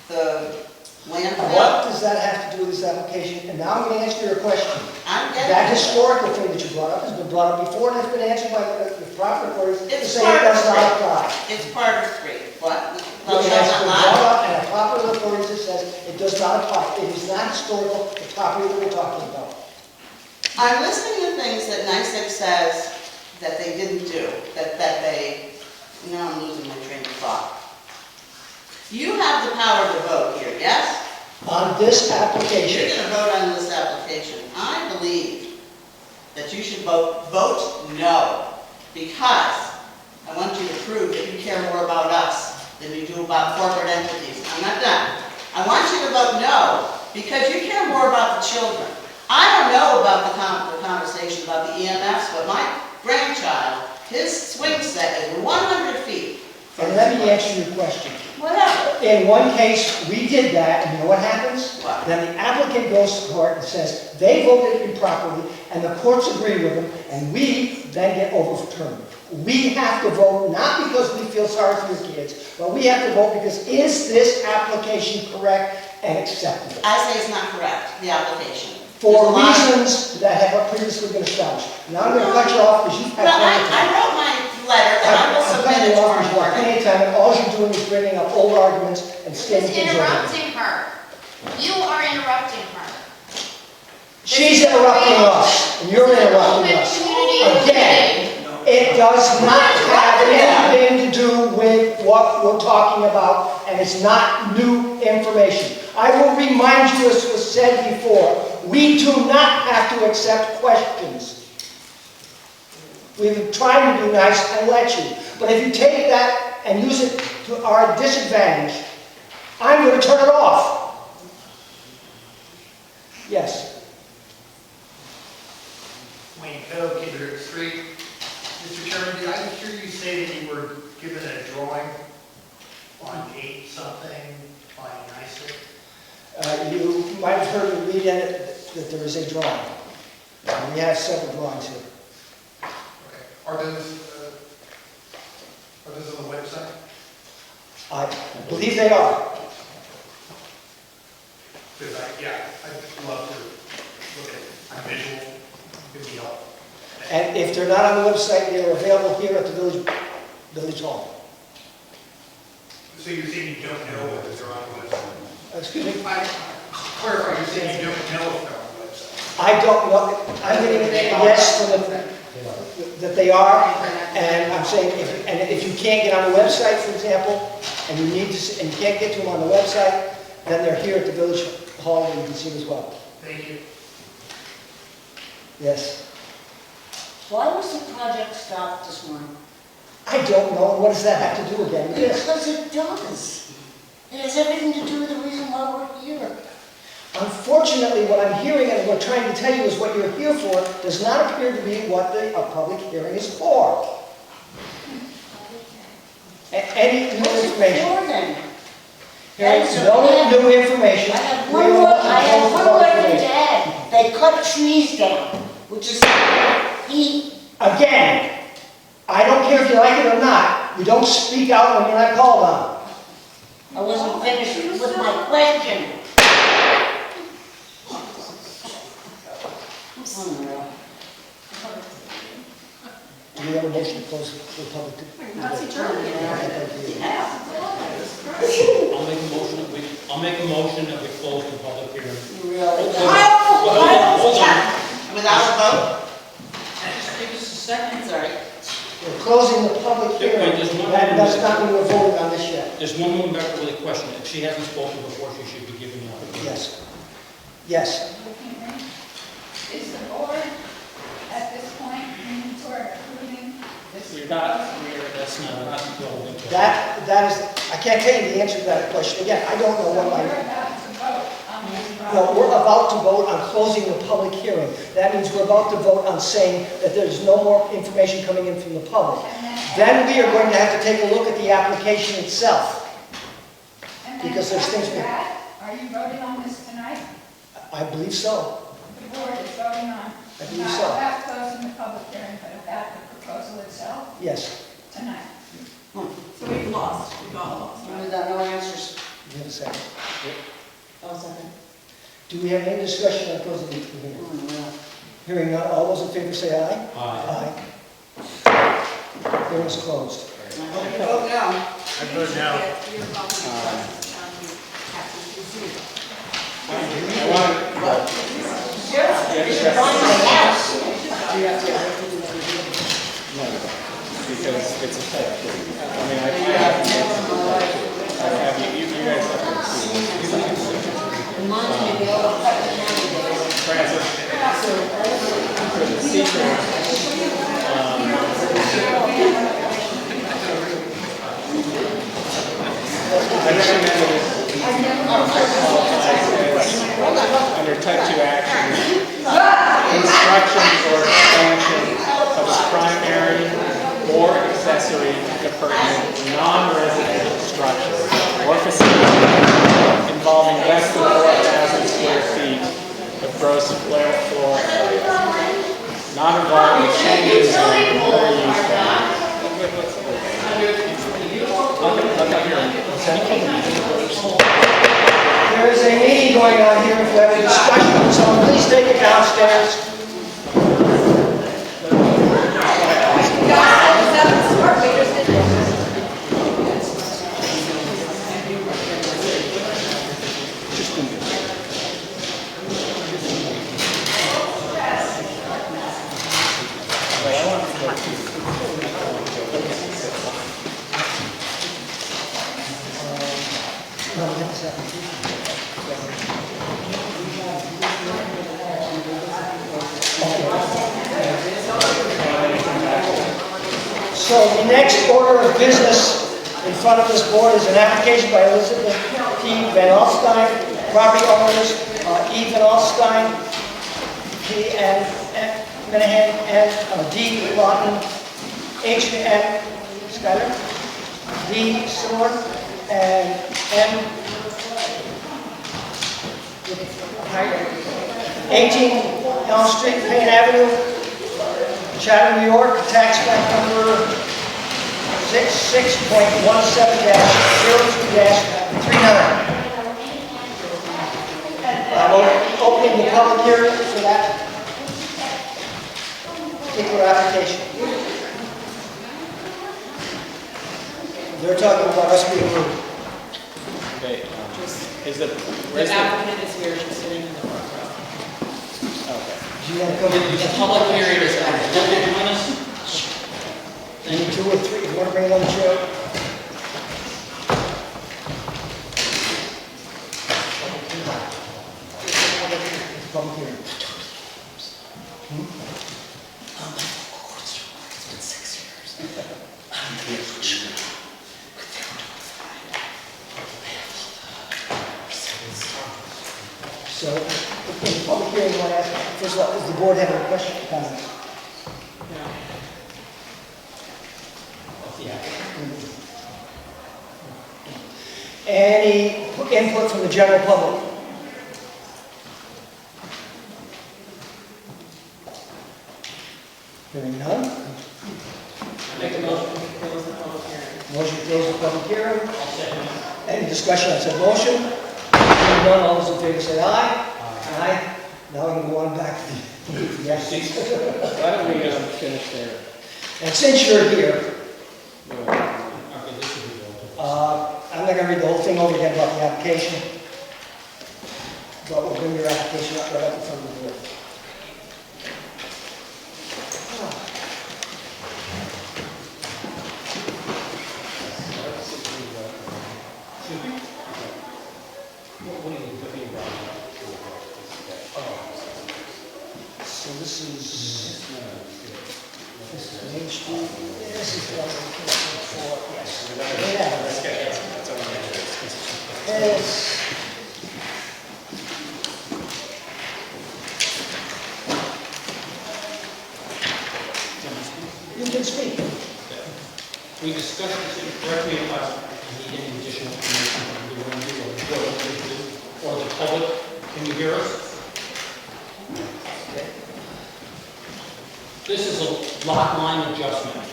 the landfill. What does that have to do with this application? And now I'm going to answer your question. I'm getting That it. historical thing that you brought up has been brought up before and has been answered by the proper authorities to It's say it part does of not three. apply. It's part of three. What? It has been brought up and a proper authority that says it does not apply. It is not historical, the property that we're talking about. I'm listening to things that NICEAG says that they didn't do, that they, now I'm losing my train of thought. You have the power to vote here, yes? On this You're application, going to vote on this application. I believe that you should vote no, because I want you to prove that you care more about us than you do about corporate entities. I'm not done. I want you to vote no, because you care more about the children. I don't know about the conversation about the EMFs, but my grandchild, his swing set is 100 feet. And let me answer your question. Whatever. In one case, we did that, and you know what happens? What? Then the applicant goes to court and says, they voted improperly, and the courts agree with them, and we then get overturned. We have to vote, not because we feel sorry for your kids, but we have to vote because is this application correct and acceptable? I say it's not correct, the application. For There's a lot of- reasons that have previously been established. Now I'm gonna cut you off because you've had Well, plenty of I time. wrote my letter, and I will I'm submit cutting it you off because tomorrow you have morning. plenty of time, and all you're doing is bringing up old arguments and stating Who's things over. interrupting her? You are interrupting her. She's interrupting us, and you're interrupting us. Again, it does not have anything to do with what we're talking about, and it's not new information. I will remind you, as was said before, we do not have to accept questions. We've been trying to be nice and let you. But if you take that and use it to our disadvantage, I'm going to turn it off. Yes. Wayne Coe, Kindred Street. Mr. Chairman, did I hear you say that you were given a drawing on 8 something by NICER? You might have heard me read in it that there is a drawing. We have several drawings here. Okay. Are those on the website? I believe they are. Because I'd love to look at a visual, could be helpful. And if they're not on the website, they're available here at the village hall. So you're saying you don't know if they're on the website? Excuse me? Clarify, you're saying you don't know if they're on the website? I don't know. I'm getting a yes from that they are. And I'm saying, if you can't get on the website, for example, and you need to, and you can't get to them on the website, then they're here at the village hall and you can see them as well. Thank you. Yes. Why was the project stopped this morning? I don't know. What does that have to do again with this? Because it does. It has everything to do with the reason why we're here. Unfortunately, what I'm hearing and what I'm trying to tell you is what you're here for does not appear to be what a public hearing is for. Any new What's it information? for then? There's no new information. I have We one are more, looking I have for one public more thing to information. add. They cut trees down, which is, Again, I don't care if you like it or not, you don't speak out when you're not called on. I wasn't finished with my question. Unreal. Do we have a motion to close the public? That's adjourned. I'll make a motion that we close the public hearing. Really? Hold on. Without a vote? Just give us a second. Sorry. We're closing the public Wait, hearing. there's one That more. does not mean we're voting on this yet. There's one more member with a question. If she hasn't spoken before, she should be given the opportunity. Yes. Yes. Is the board at this point leaning toward approving this? That's not the whole thing. That is, I can't tell you the answer to that question. Again, I don't know what We're my, about to vote on this no, project. we're about to vote on closing the public hearing. That means we're about to vote on saying that there's no more information coming in from the public. Then we are going to have to take a look at the application itself. And then because there's after things we- that, are you voting on this tonight? I believe so. The board is voting on, I believe not so. about closing the public hearing, but about the proposal itself Yes. tonight. So we've lost, we've all lost. We got no answers. We have a second. Oh, second. Do we have any discussion on closing the hearing? Unreal. Hearing none, all those in favor say aye. Aye. Aye. Hearing is closed. I hope you vote no. I vote no. I want, no, because it's a type two. I mean, I have, you guys have to see. Reminds me of the old Putnam County days. Francis, for the secret, I recommend it under type 2 action, instructions or expansion of a prime pertinent non-residential structure or facility involving less than 4,000 square feet of gross floor area, not involving changes in or use boundaries. There is a meeting going on here, if we have a discussion, so please take it downstairs. So the next order of business in front of this board is an application by Elizabeth P. Van Alstyne, property owners, E. Van Alstyne, P. and Minahan, and D. Lawton, H. and Schuyler, D. Seward, and M. Hyder. 18 Elm Street, Payne Avenue, Chatham, New York, tax map number 66.17-02-39. I'm opening the public hearing for that particular application. They're talking about us being rude. Okay, is the, The where's the, applicant is here, she's sitting in the front row. okay. Do you want to come in? The public hearing is on. Will you join us? Maybe 2 or 3, if you want to bring another chair. Public hearing. So, in the public hearing, I want to ask, first of all, does the board have any questions or comments? Any input from the general public? Hearing none? Make a motion to close the public hearing. Motion to close the public hearing. I'll second it. Any discussion on said motion? Hearing none, all those in favor say aye. Aye. Now we can go on back to the yes. Why don't we finish there? And since you're here, Okay, this will be all. I'm not going to read the whole thing over again about the application, but we'll bring your application up right up in front of the board. What are you talking about? So this is Main Street. This is what I'm looking for. Yes. Yeah. Yes. You can speak. We discussed this, correct me if I need any additional information from the one you or the board or the public. Can you hear us? This is a lot line adjustment.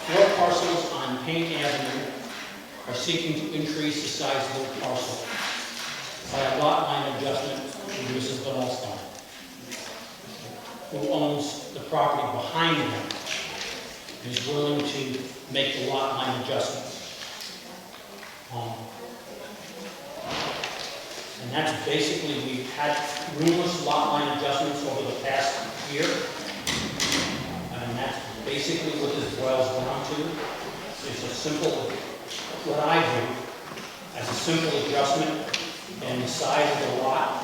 4 parcels on Payne Avenue are seeking to increase the size of their parcel by a lot line adjustment to Mrs. Valstein, who owns the property behind them, is willing to make the lot line adjustment. And that's basically, we've had numerous lot line adjustments over the past year. And that's basically what this boils down to. It's a simple, what I do, as a simple adjustment in the size of the lot.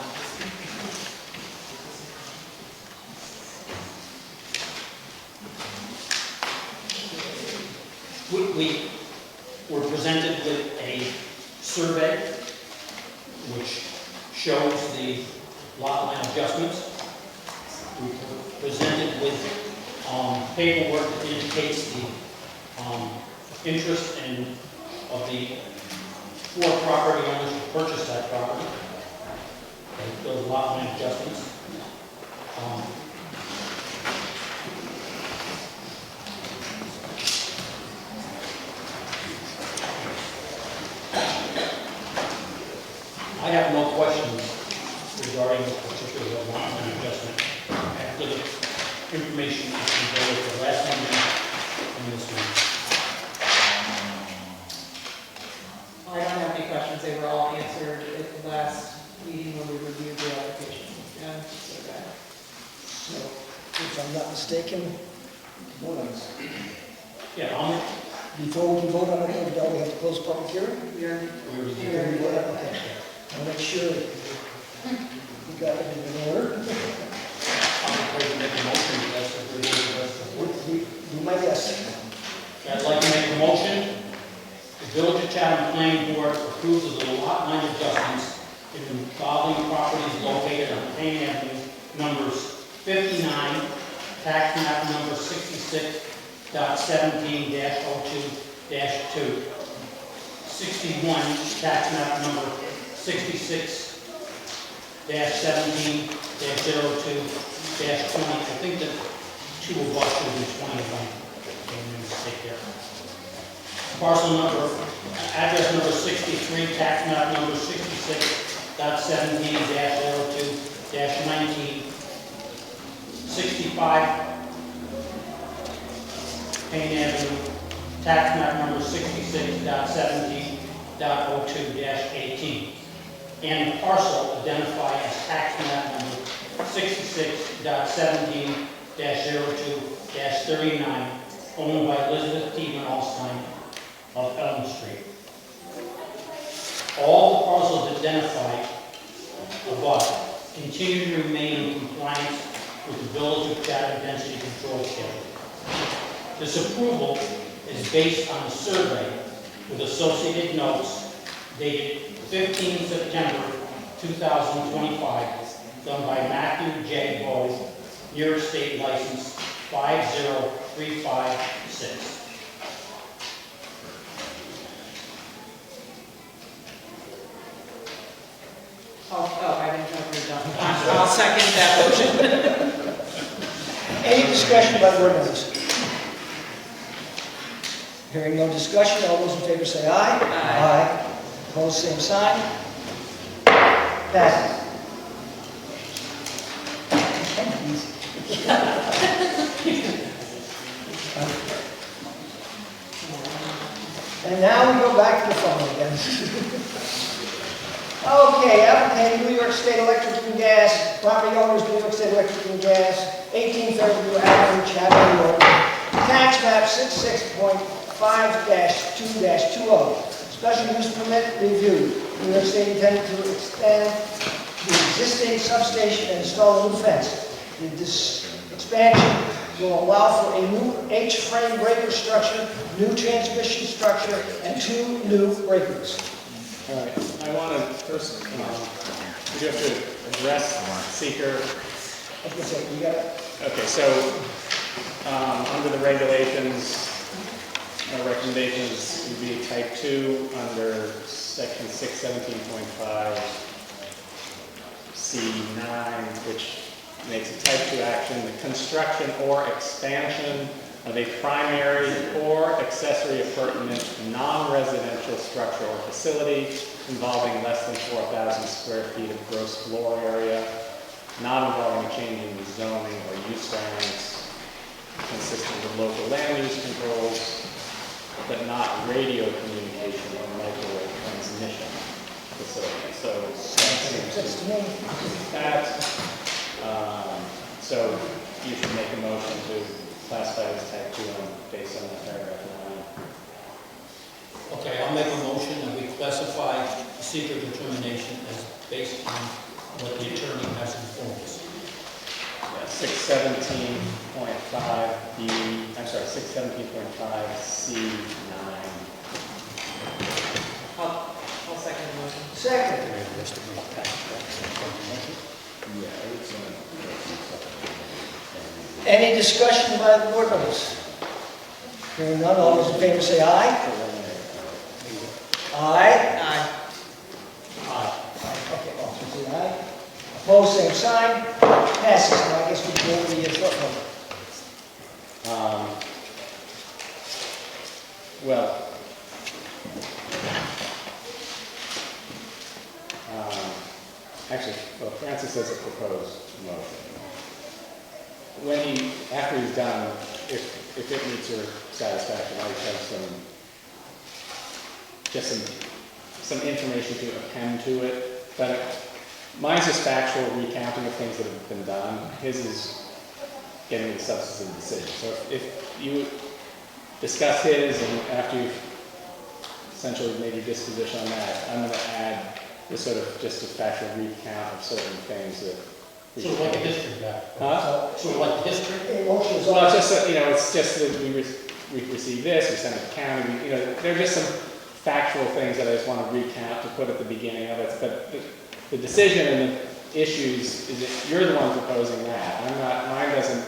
We were presented with a survey which shows the lot line adjustments. We were presented with paperwork that indicates the interest and of the 4 property owners who purchased that property. Those lot line adjustments. I have no questions regarding the particular lot line adjustment. After the information is conveyed at the last meeting and this meeting. I don't have any questions, they were all answered at the last meeting when we reviewed the application. Yeah, so that. So, if I'm not mistaken, vote on this. Yeah, Before we can vote on it, don't we have to close the public hearing? We are, Okay. I'll make sure we got it in order. I'm prepared to make a motion, if that's what we're doing, that's the board. You might ask. I'd like to make a motion. The Village of Chatham Planning Board approves of the lot line adjustments in the following properties located on Payne Avenue, numbers 59, tax map number 66.17-02-2, 61, tax map number 66-17-02-20. I think that 2 of us should be 21. Take care. Parcel number, address number 63, tax map number 66.17-02-19, 65 Payne Avenue, tax map number 66.17.02-18, and the parcel identified as tax map number 66.17-02-39, owned by Elizabeth T. Alstein of Elm Street. All the parcels identified above continue to remain in compliance with the Village of Chatham Density Control Schedule. This approval is based on a survey with associated notes dated 15 September 2025, done by Matthew J. Bove, New York State License 50356. I didn't know we were done. I'll second that motion. Any discussion about the ordinance? Hearing no discussion, all those in favor say aye. Aye. Opposed, same sign. Passes. And now we go back to the phone again. Okay, applicant New York State Electric and Gas, property owners New York State Electric and Gas, 18 Fairview Avenue, Chatham, New York. Tax map 66.5-2-20. Special use permit review. New York State intended to expand the existing substation and install a new fence. This expansion will allow for a new H-frame breaker structure, new transmission structure, and 2 new breakers. All right, I want to first, we do have to address seeker. I was gonna say, you got it? Okay, so, under the regulations, our recommendations would be type 2 under section 617.5 C9, which makes a type 2 action, the construction or expansion of a primary or accessory appurtenant non-residential structure or facility involving less than 4,000 square feet of gross floor area, not involving a change in the zoning or use variance, consistent with local land use controls, but not radio communication or microwave transmission facility. So That's to me. that, so you should make a motion to classify as type 2 based on that paragraph 9. Okay, I'll make a motion that we classify the seeker determination as based on what the attorney has informed us. 617.5B, I'm sorry, 617.5C9. I'll second the motion. Second. Any discussion by the board members? Hearing none, all those in favor say aye. Aye. Aye. Okay, all say aye. Opposed, same sign. Passes. Now I guess we go over the footnote. Well, actually, well, Francis has a proposed motion. After he's done, if it meets your satisfaction, I just have some information to append to it. But mine's just factual recounting of things that have been done. His is getting the substance of the decision. So if you discuss his, and after you've essentially made your disposition on that, I'm going to add this sort of just a factual recount of certain things that. Sort of like a history back. Huh? Sort of like the history. Well, it's just that, it's just that we received this, we sent it to county, there are just some factual things that I just want to recount to put at the beginning of it. But the decision and the issues is that you're the one proposing that. Mine doesn't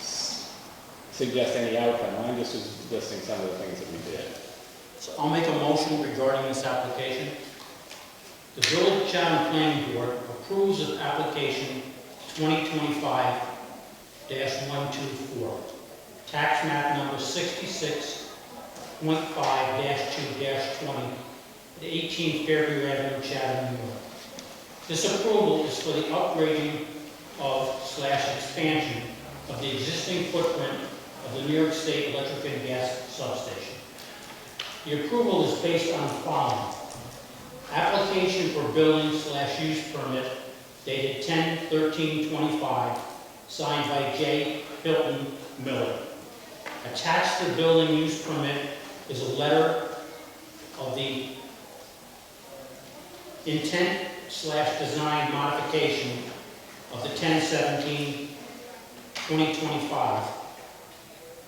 suggest any outcome. Mine just is listing some of the things that we did. So I'll make a motion regarding this application. The Village of Chatham Planning Board approves of application 2025-124, tax map number 66.5-2-20, 18 Fairview Avenue, Chatham, New York. This approval is for the upgrading /expansion of the existing footprint of the New York State Electric and Gas Substation. The approval is based on the following. Application for building/use permit dated 10/13/25, signed by J. Hilton Miller. Attached to the building use permit is a letter of the intent/design modification of the 10/17/2025,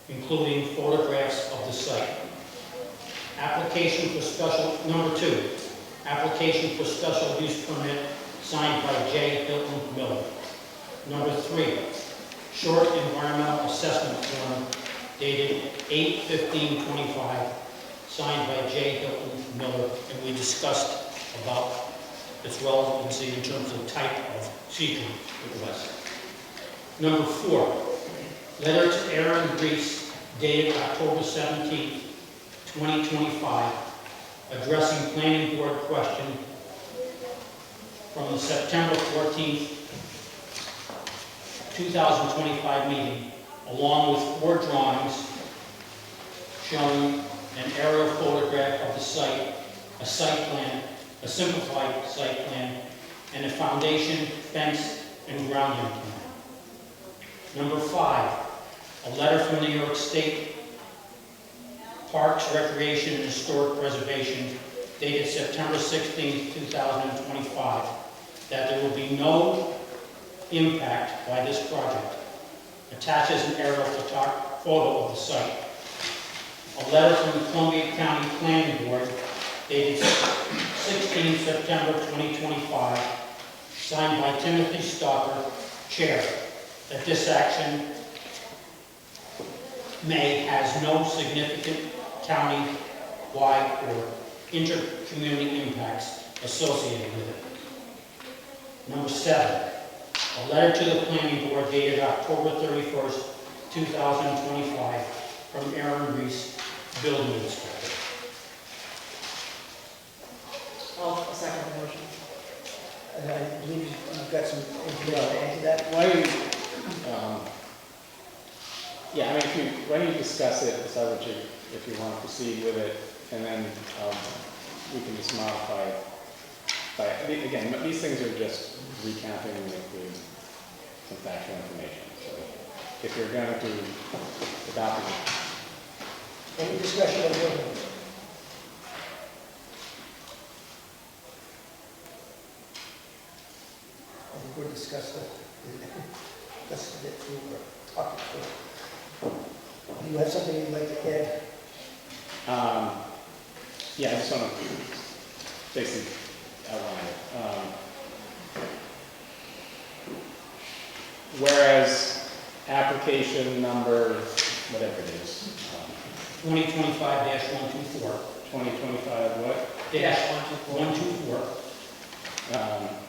including photographs of the site. Application for special, number 2, application for special use permit signed by J. Hilton Miller. Number 3, short environmental assessment form dated 8/15/25, signed by J. Hilton Miller, and we discussed about its relevancy in terms of type of seeker request. Number 4, letter to Aaron Reese dated October 17, 2025, addressing planning board question from the September 14th, 2025 meeting, along with 4 drawings showing an aerial photograph of the site, a site plan, a simplified site plan, and a foundation, fence, and grounding plan. Number 5, a letter from the New York State Parks, Recreation, and Historic Preservation dated September 16, 2025, that there will be no impact by this project. Attaches an aerial photo of the site. A letter from the Columbia County Planning Board dated 16 September 2025, signed by Timothy Stalker, Chair, that this action has no significant county-wide or inter-community impacts associated with it. Number 7, a letter to the Planning Board dated October 31st, 2025, from Aaron Reese, Building Inspector. I'll second the motion. And I believe you've got some information to add to that. Why don't you, why don't you discuss it, decide what if you want to proceed with it, and then we can just modify it. Again, these things are just recounting some factual information. So if you're going to adopt it. Any discussion on the ordinance? I think we'll discuss it. Let's get through or talk it through. Do you have something you'd like to add? Yeah, I just want to basically outline it. Whereas application number, whatever it is, 2025-124. 2025 what? Dash 124.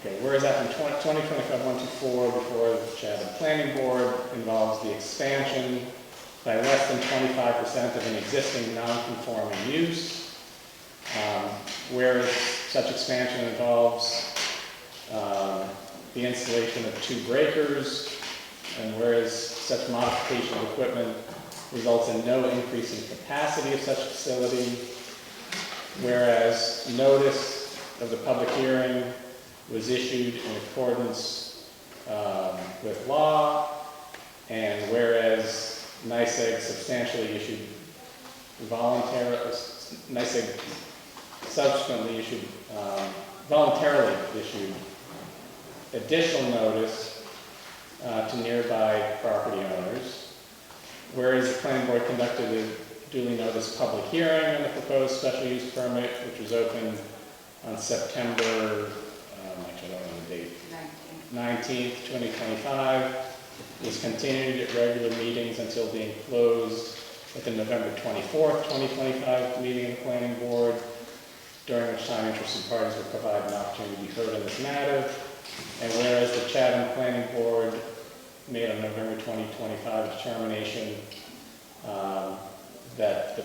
Okay, whereas that from 2025-124 before the Chatham Planning Board involves the expansion by less than 25% of an existing non-conforming use. Whereas such expansion involves the installation of 2 breakers, and whereas such modification of equipment results in no increase in capacity of such facility, whereas notice of the public hearing was issued in accordance with law, and whereas NYSEG substantially issued NYSEG subsequently issued, voluntarily issued additional notice to nearby property owners, whereas the planning board conducted a duly noticed public hearing on the proposed special use permit, which was opened on September, actually I don't know the date, 19th, 2025, was continued at regular meetings until being closed at the November 24th, 2025 meeting of the planning board, during which time interested parties were provided an opportunity to be heard in this matter. And whereas the Chatham Planning Board made on November 2025 determination that the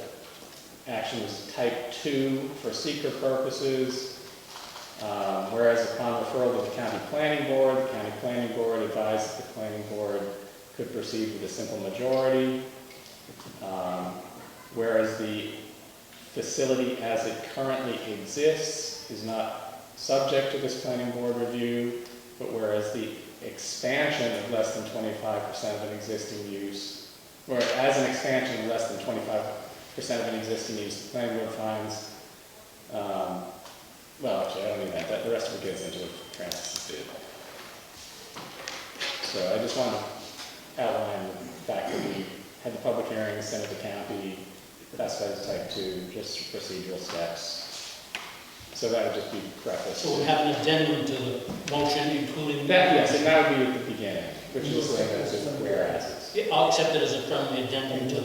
action was type 2 for seeker purposes, whereas upon referral to the County Planning Board advised that the Planning Board could proceed with a simple majority, whereas the facility as it currently exists is not subject to this Planning Board review, but whereas the expansion of less than 25% of an existing use, or as an expansion of less than 25% of an existing use, the Planning Board finds, well, actually, I don't need that. The rest of it gets into what Francis did. So I just want to outline the fact that we had the public hearing, sent it to county, classified as type 2, just procedural steps. So that would just be preface. So we have an addendum to the motion, including That, yes, and that would be at the beginning, which is like that's just whereas. Yeah, I'll accept it as a friendly addendum to the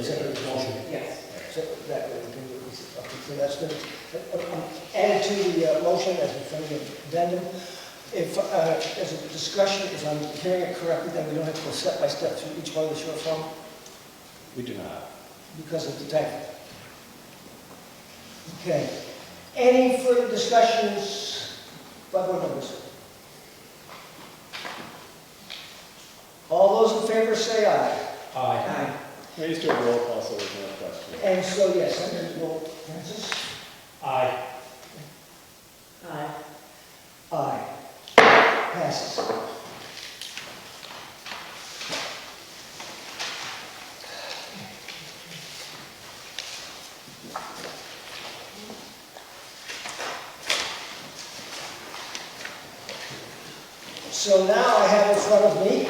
motion. Yes. So that way we can do it. Okay, so that's good. Added to the motion as a friendly addendum. If there's a discussion, if I'm hearing it correctly, then we don't have to go step by step through each one of the short form We do not. because of the type. Okay. Any further discussions by board members? All those in favor say aye. Aye. We just do a roll call so there's no question. And so, yes, and then we'll, Francis? Aye. Aye. Aye. Passes. So now I have in front of me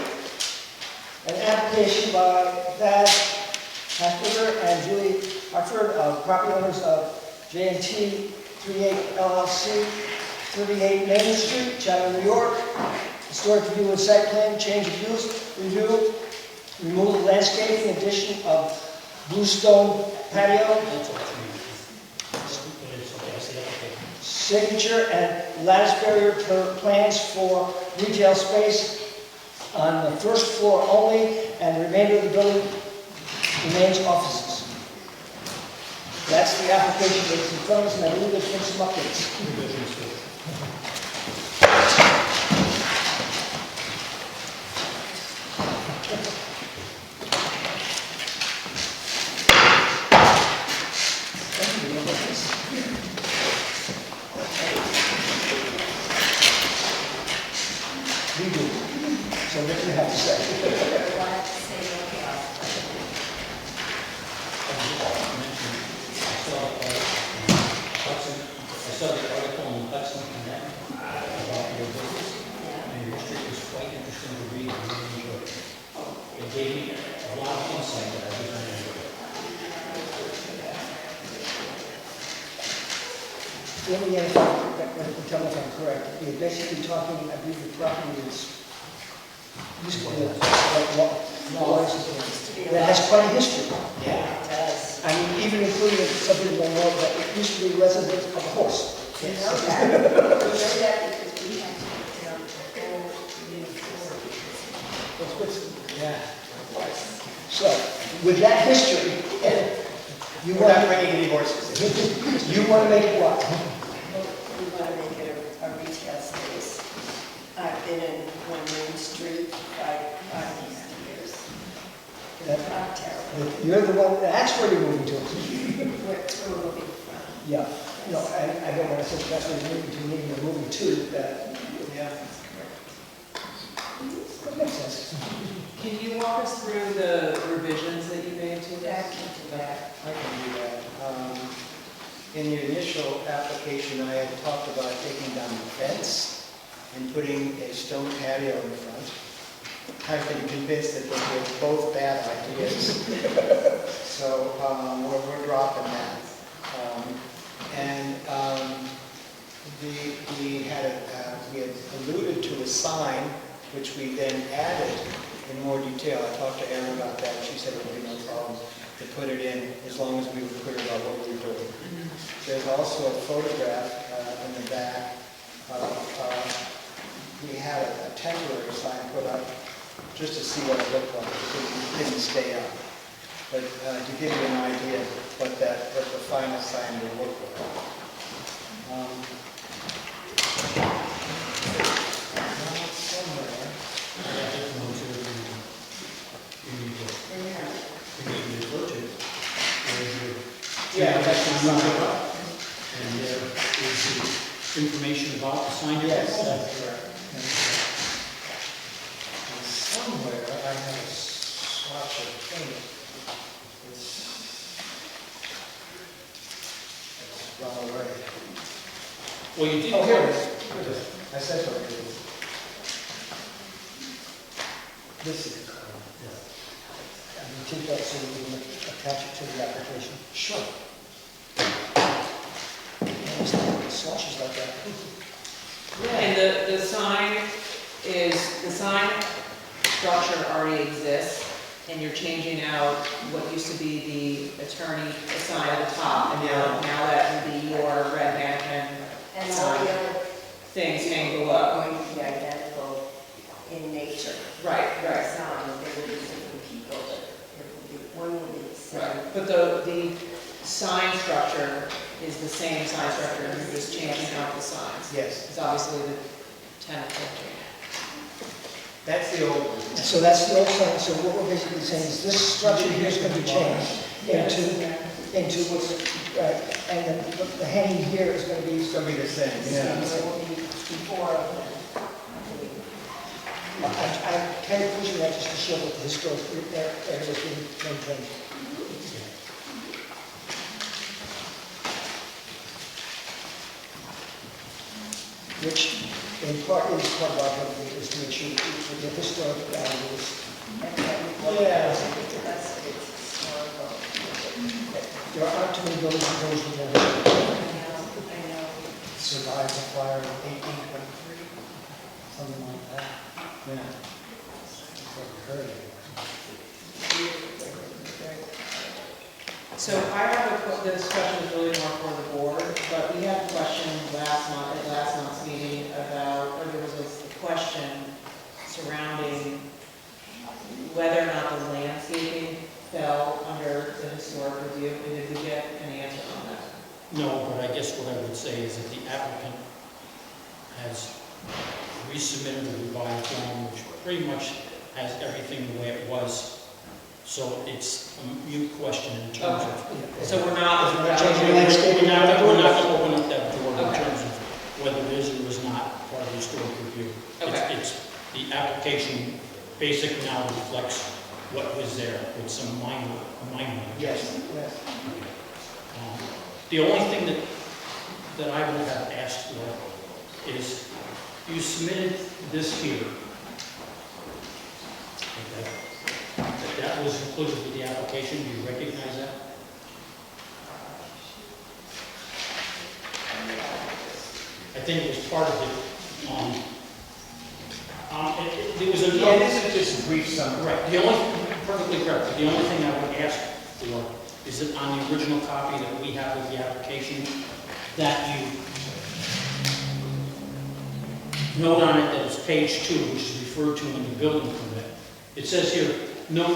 an application by Thad Hasberger and Julie Hartford, property owners of J&T 38 LLC, 38 Main Street, Chatham, New York. Historic review and site plan, change of use review, removal of landscaping, addition of bluestone patio, signature and lattice barrier per plans for retail space on the first floor only, and the remainder of the building remains offices. That's the application that's in front of us, and I believe there's been some updates. We do. So what do you have to say? I saw the article on Hudson Connect about your business, and your street was quite interesting to read, and really enjoyed it. It gave me a lot of insight that I really enjoyed. Let me tell me if I'm correct. You're basically talking, I believe the property is, used to be that has quite a history. Yeah, it does. I mean, even including, some people don't know that it used to be residence of a horse. We know that, we know that because we have to, whole uniform. Yeah. So, with that history, you We're want not to, bringing any horses. you want to make it what? We want to make it a retail space. I've been in one Main Street for 5 years. It's not terrible. You're the one, that's where you're moving to. We're moving from. Yeah, no, I don't want to say that's where you're moving to, meaning you're moving to, Yeah. that makes sense. Can you walk us through the revisions that you made to Back that? into that. I can do that. In the initial application, I had talked about taking down the fence and putting a stone patio in front. I've been convinced that those were both bad ideas. So we're dropping that. We had alluded to a sign, which we then added in more detail. I talked to Erin about that, and she said it would be no problem to put it in as long as we were clear about what we were doing. There's also a photograph in the back. We had a temporary sign put up just to see what it looked like. It didn't stay up. But to give you an idea what the final sign will look like. Yeah, that's the sign. And there is the information about the sign. Yes, that's correct. And somewhere I have a swatch of paint. It's run away. Well, you did. Oh, here it is. Here it is. I said so. Here it is. This is the color. And you take that so you can attach it to the application. Sure. Swatches like that. And the sign structure already exists, and you're changing out what used to be the attorney sign at the top, and now that would be your red mannequin And all the other things hang below. are going to be identical in nature. Right, right. Sign, there will be different people, but it will be, one will be the same. Right, but the sign structure is the same sign structure, and you're just changing out the signs. Yes, It's obviously the tenant changing. that's the old one. So that's the old sign, so what we're basically saying is this structure here is going to be changed into what's, right, and then the hanging here is going to be, It's going to be the same. There will be before of them. I kind of pushing that just to show that the historic area is being maintained. Which in part is part of our company, is to make sure that the historic values. Yeah. There aren't too many buildings that goes with that. Survived the fire in 1823, something like that. Yeah. So I have this question is really more for the board, but we had a question last month's meeting about, or there was a question surrounding whether or not the landscaping fell under the historic review, and did we get an answer on that? No, but I guess what I would say is that the applicant has resubmitted a revised plan, which pretty much has everything the way it was. So it's a mute question in terms of. So we're not. We're not going to open up that door in terms of whether it is or is not part of the historic review. Okay. It's the application basically now reflects what was there with some minor. Yes, yes. The only thing that I would have asked for is you submitted this here. Okay. That was included with the application. Do you recognize that? I think it was part of it. There was a Yeah, this is just a brief summary. Right. Perfectly correct. The only thing I would ask for is it on the original copy that we have of the application, that you note on it that it's page 2, which is referred to in the building permit. It says here, no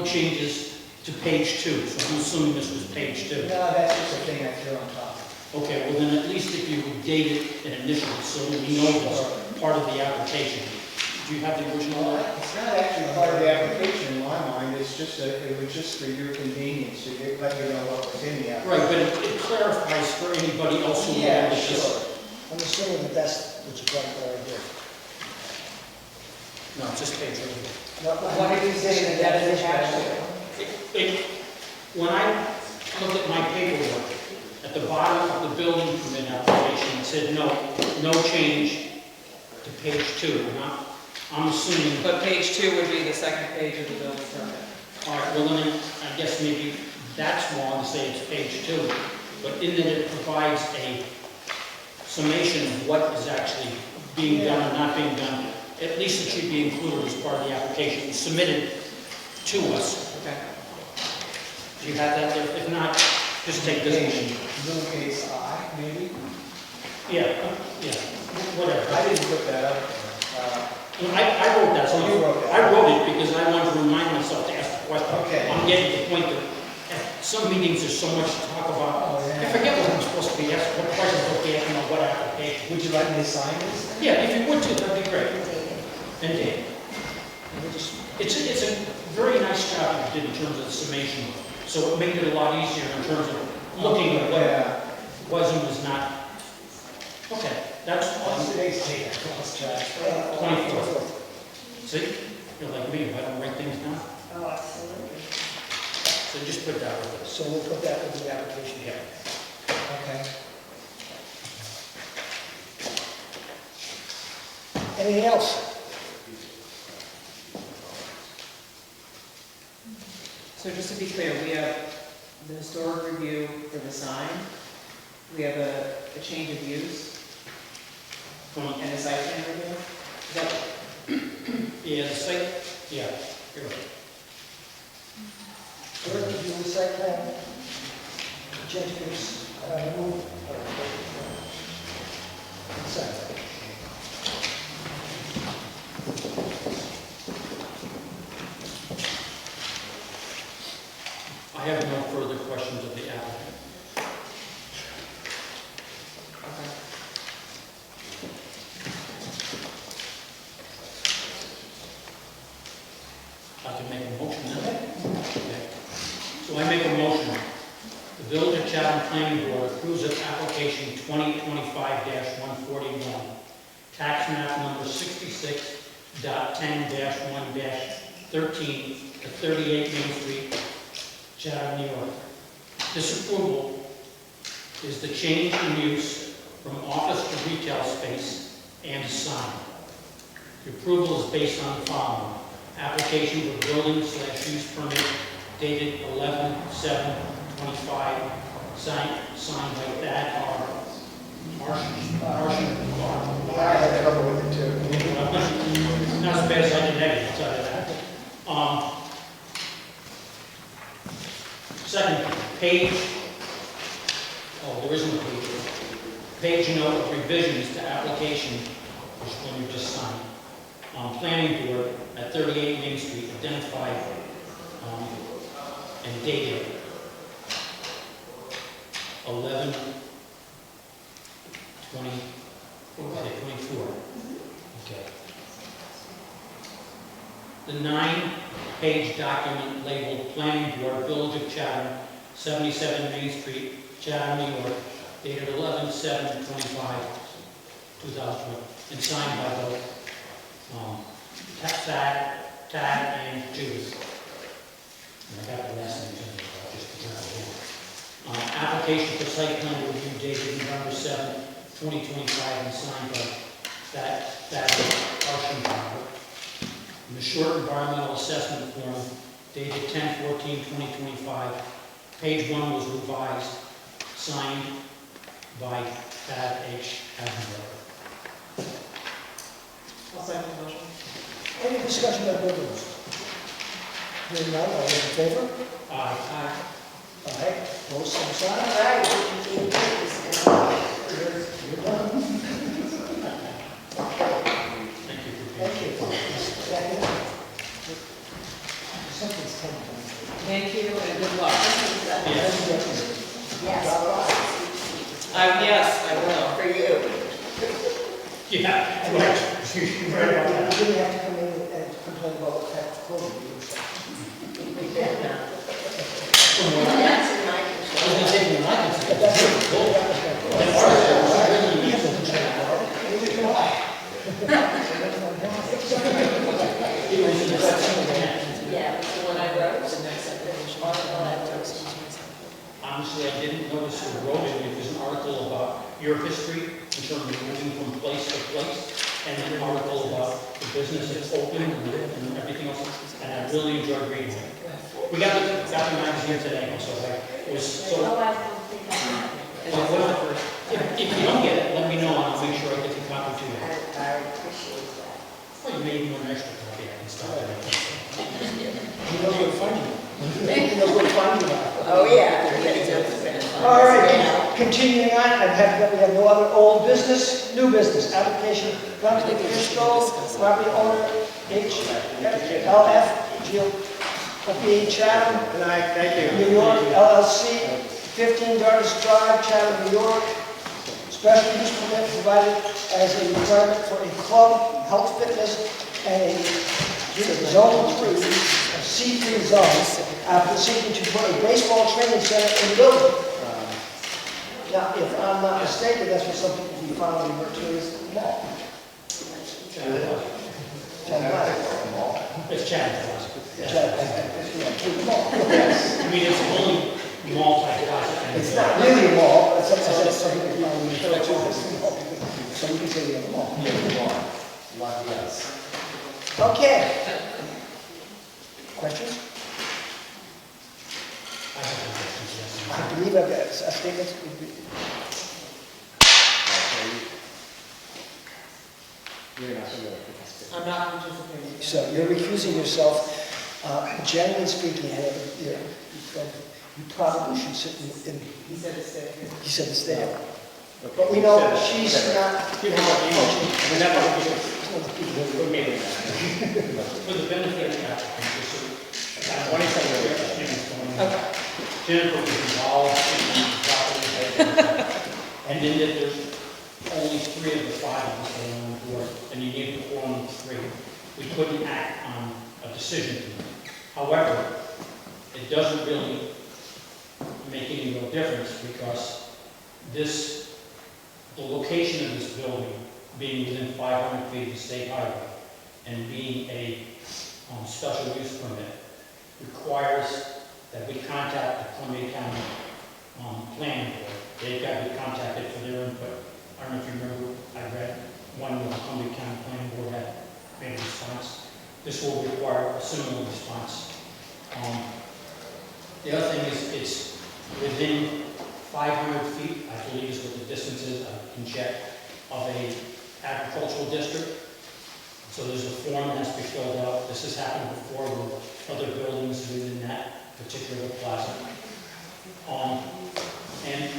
changes to page 2, so I'm assuming this was page 2. No, that's just a thing I threw on top. Okay, well then at least if you would date it and initial it, so that we know it's part of the application. Do you have the original? It's not actually part of the application in my mind, it's just, it was just for your convenience, to let you know what was in the application. Right, but it clarifies for anybody else who Yeah, wanted this. sure. I'm assuming that that's what you're trying to right here. No, it's just page 1. No, What did you say that that is attached to? When I looked at my paperwork, at the bottom of the building permit application, it said no change to page 2. And I'm assuming, But page 2 would be the second page of the building permit. all right, well then, I guess maybe that's wrong to say it's page 2. But in that it provides a summation of what is actually being done or not being done, at least it should be included as part of the application, submitted to us. Okay. Do you have that there? If not, just take this one. Lowercase I, maybe? Yeah, whatever. I didn't put that up there. I wrote that, so You wrote that. I wrote it because I wanted to remind myself to ask the question. Okay. I'm getting to the point that at some meetings, there's so much to talk about. Oh, yeah. I forget what I'm supposed to be asked, what questions I'm supposed to be asking on what application. Would you like me to sign this? Yeah, if you would too, that'd be great. And Dave. It's a very nice job you did in terms of the summation, so it made it a lot easier in terms of looking at Yeah. what was and was not. Okay, that's What's today's date? I lost track. 24th. See, you're like me, if I don't write things down. Oh, absolutely. So just put that with us. So we'll put that in the application. Yeah. Okay. Anything else? So just to be clear, we have the historic review for the sign, we have a change of use, and a site plan review? Is that, Yeah, the site, yeah, you're right. We're reviewing the site plan. Gentry's, move. Second. I have no further questions of the applicant. okay. I can make a motion now. Okay. So I make a motion. The Village of Chatham Planning Board approves of application 2025-141, tax map number 66.10-1-13 to 38 Main Street, Chatham, New York. This approval is the change in use from office to retail space and sign. The approval is based on the following. Application for building/use permit dated 11/7/25, signed by Thad R. Martian. I had trouble with it too. Not as bad as I did that, I'll tell you that. Second, page, there isn't a page. Page note of revisions to application, which one you just signed. Planning board at 38 Main Street, identified and dated 11/20/24. Okay. The 9-page document labeled Planning Board, Village of Chatham, 77 Main Street, Chatham, New York, dated 11/7/25, 2020, and signed by both Tad and Judith. And I got the last name, just to grab it here. Application for site plan review dated November 7, 2025, and signed by Thad Archambault. And the short environmental assessment form dated 10/14/2025. Page 1 was revised, signed by Thad H. Archambault. I'll second the motion. Any discussion about buildings? Hearing none, all those in favor? Aye. Aye. Opposed, same sign. All right, we can do this. You're done. Thank you for being Thank you. Something's coming. Thank you and good luck. Yes. Yes, Yes, I will. for you. Yeah, right. You really have to come in and complain about what kind of clothing you use. That's in my I control. was gonna say, when I can see But it, that's it's it. cool. Yeah, it's the one I wrote. Honestly, I didn't notice who wrote it. It was an article about your history in terms of moving from place to place, and an article about the business that's open and everything else, and I really enjoyed reading it. We got the magazine today, so it was so. Oh, I don't think I have. Well, if you don't get it, let me know, and I'll make sure I get the copy to you. I appreciate that. Well, you may even want an extra copy, I can stop it. He knows where to find you. He knows where to find you. Oh, yeah. All right, continuing on, I'm happy that we have no other old business, new business, application, Brunswick Fiscal, property owner, HLF, GLP Chatham. Good night, thank New York LLC, 15 Dartmouth Drive, Chatham, New York. Special use permit provided as a requirement for a club, health fitness, and a zone 3, a C3 zone, after seeking to put a baseball training center in the building. Now, if I'm not mistaken, that's what some people we found refer to as the mall. It's Chatham. The mall. I mean, it's only multi-class. It's not really a mall, but it's something that we refer to as the mall. So we can say we have a mall. Okay. Questions? I have no questions, yes. I believe I've got a statement. I'm not participating. So you're recusing yourself. Generally speaking, you probably should sit in, He said it's there. you said to stay. But we know she's not. For the benefit of the applicant, Jennifer was involved in the property. And then that there's only 3 of the 5 of us that are on board, and you need a quorum of 3. We couldn't act on a decision tonight. However, it doesn't really make any real difference because the location of this building being within 500 feet of the state highway and being a special use permit requires that we contact the Columbia County Planning Board. They've got to be contacted for their input. I don't know if you remember, I read one where the Columbia County Planning Board had made a response. This will require a similar response. The other thing is it's within 500 feet, I believe is what the distance is, I can check, of a agricultural district. So there's a form that has to be filled out. This has happened before with other buildings within that particular plaza. And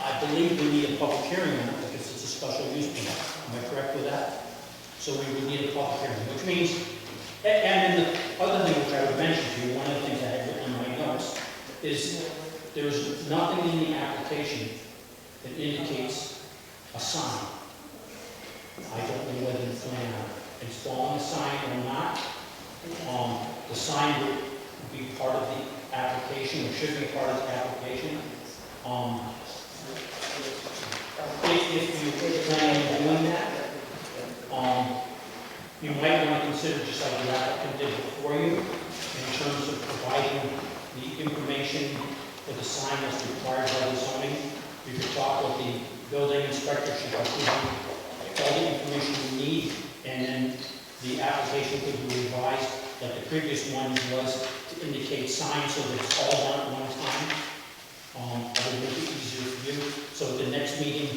I believe we need a public hearing on it because it's a special use permit. Am I correct with that? So we would need a public hearing, which means, and then the other thing which I would mention to you, one of the things I had written in my notes, is there's nothing in the application that indicates a sign. I don't know whether you plan on installing a sign or not. The sign would be part of the application, or should be part of the application. If you plan on doing that, you might want to consider, just like the applicant did before you, in terms of providing the information for the sign that's required by the zoning. You could talk with the building inspector, she could give you all the information you need, and then the application could be revised, like the previous one was, to indicate signs so that it's all done at one time. That would make it easier for you. So at the next meeting,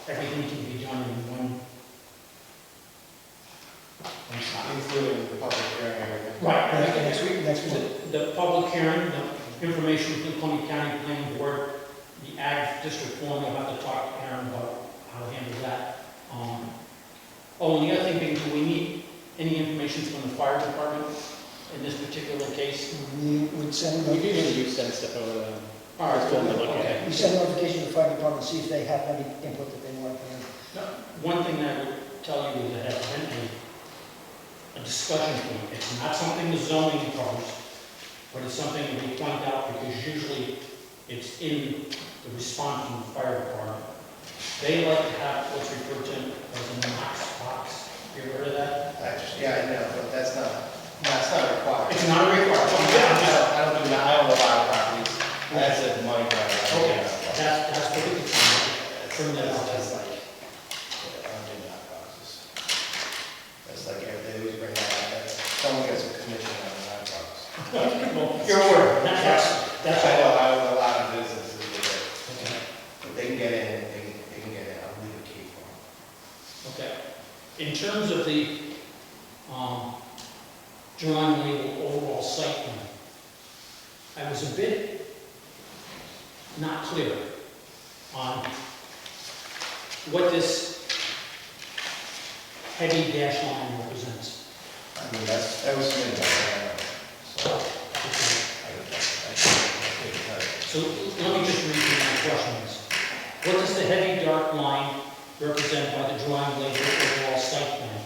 everything can be done in one shot. Including the public hearing and everything. Right, the public hearing, the information from the Columbia County Planning Board, the Ag District Forum, I'll have to talk to Aaron about how to handle that. Oh, and the other thing being, do we need any information from the fire department in this particular case? We would send, We do usually send stuff over to them. All right, Just to look at okay. we send notification to the fire department, see if they have any input that they want to put in. One thing that I would tell you is that has been a discussion point. It's not something the zoning imposed, but it's something that we point out because usually it's in the response from the fire department. They like to have what's referred to as a Knox box. You ever heard of that? Yeah, I know, but that's not required. It's not a requirement. I don't do that, I own a lot of properties, that's a money grab. Okay, that's what we can from that out. That's like, I don't do that boxes. That's like, they always bring that up, someone gets a commission on that box. Well, you're aware, that's I know, all. I own a lot of businesses that Okay. but they can get in, they can get in, I'll leave a key for them. Okay. In terms of the drawing label overall site plan, I was a bit not clear on what this heavy dash line represents. I mean, that was me, so. So let me just read through my questions. What does the heavy dark line represent by the drawing label overall site plan?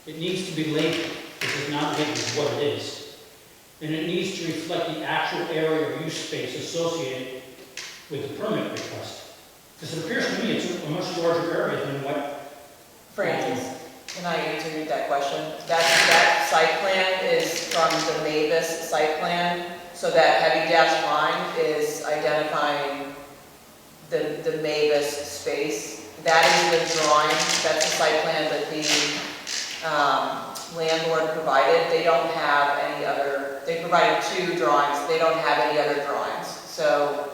It needs to be labeled. This is not labeled what it is. And it needs to reflect the actual area or use space associated with the permit request. Because it appears to me it's a much larger area than what. Francis, can I answer that question? That site plan is from the Mavis site plan, so that heavy dashed line is identifying the Mavis space. That is the drawing, that's the site plan that the landlord provided. They don't have any other, they provided 2 drawings, they don't have any other drawings. So,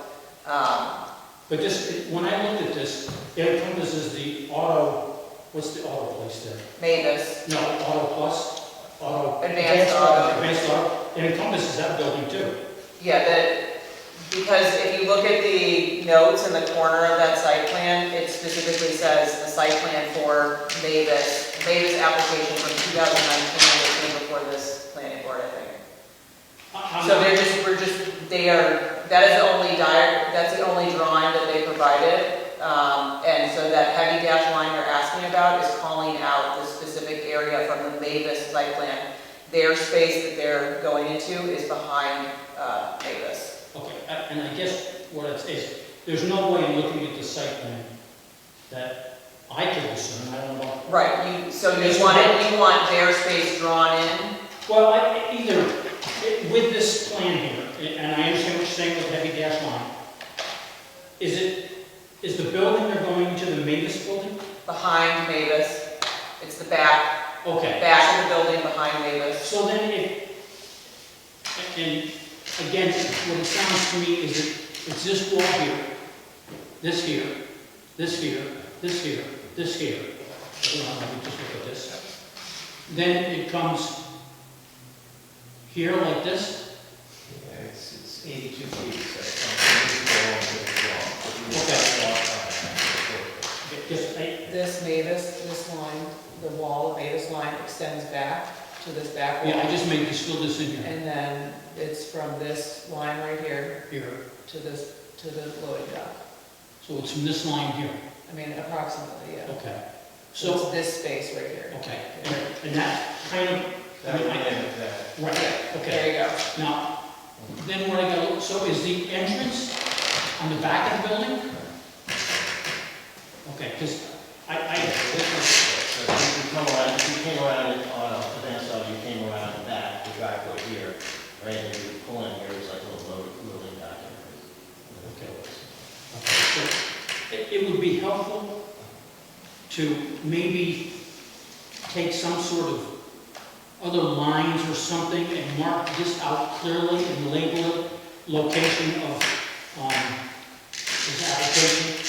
But this, when I looked at this, it encompasses the auto, what's the auto place there? Mavis, No, Auto Plus, Auto. Advanced Auto. Advanced Auto, it encompasses that building too. yeah, because if you look at the notes in the corner of that site plan, it specifically says the site plan for Mavis application from 2019 that came before this planning board, I think. So that's the only drawing that they provided. And so that heavy dash line you're asking about is calling out the specific area from the Mavis site plan. Their space that they're going into is behind Mavis. Okay, and I guess what it is, there's no way in looking at the site plan that I can discern, I don't know. Right, so Yes, you want their space drawn in? Well, with this plan here, and I understand what you're saying with heavy dash line, is the building they're going into the Mavis building? Behind Mavis. It's the back Okay. of the building behind Mavis. So then and again, what it sounds to me is that it's this wall here, this here, this here, this here, this here. Let me just look at this. Then it comes here like this. Yeah, it's 82 feet, so it's This Mavis, this line, the wall of Mavis line extends back to this back wall. Yeah, I just made this, fill this in here. And then it's from this line right here Here. to the loading dock. So it's from this line here. I mean, approximately, yeah. Okay. So it's So, this space right here. okay. And that kind of, that would end that. right, okay. There you go. Now, then what I got, so is the entrance on the back of the building? Okay, because So if you come around, if you came around it on a advanced side, you came around the back, the driveway here, right, and you pull in here, it's like a little loading dock. Okay. So it would be helpful to maybe take some sort of other lines or something and mark this out clearly and label it location of this application.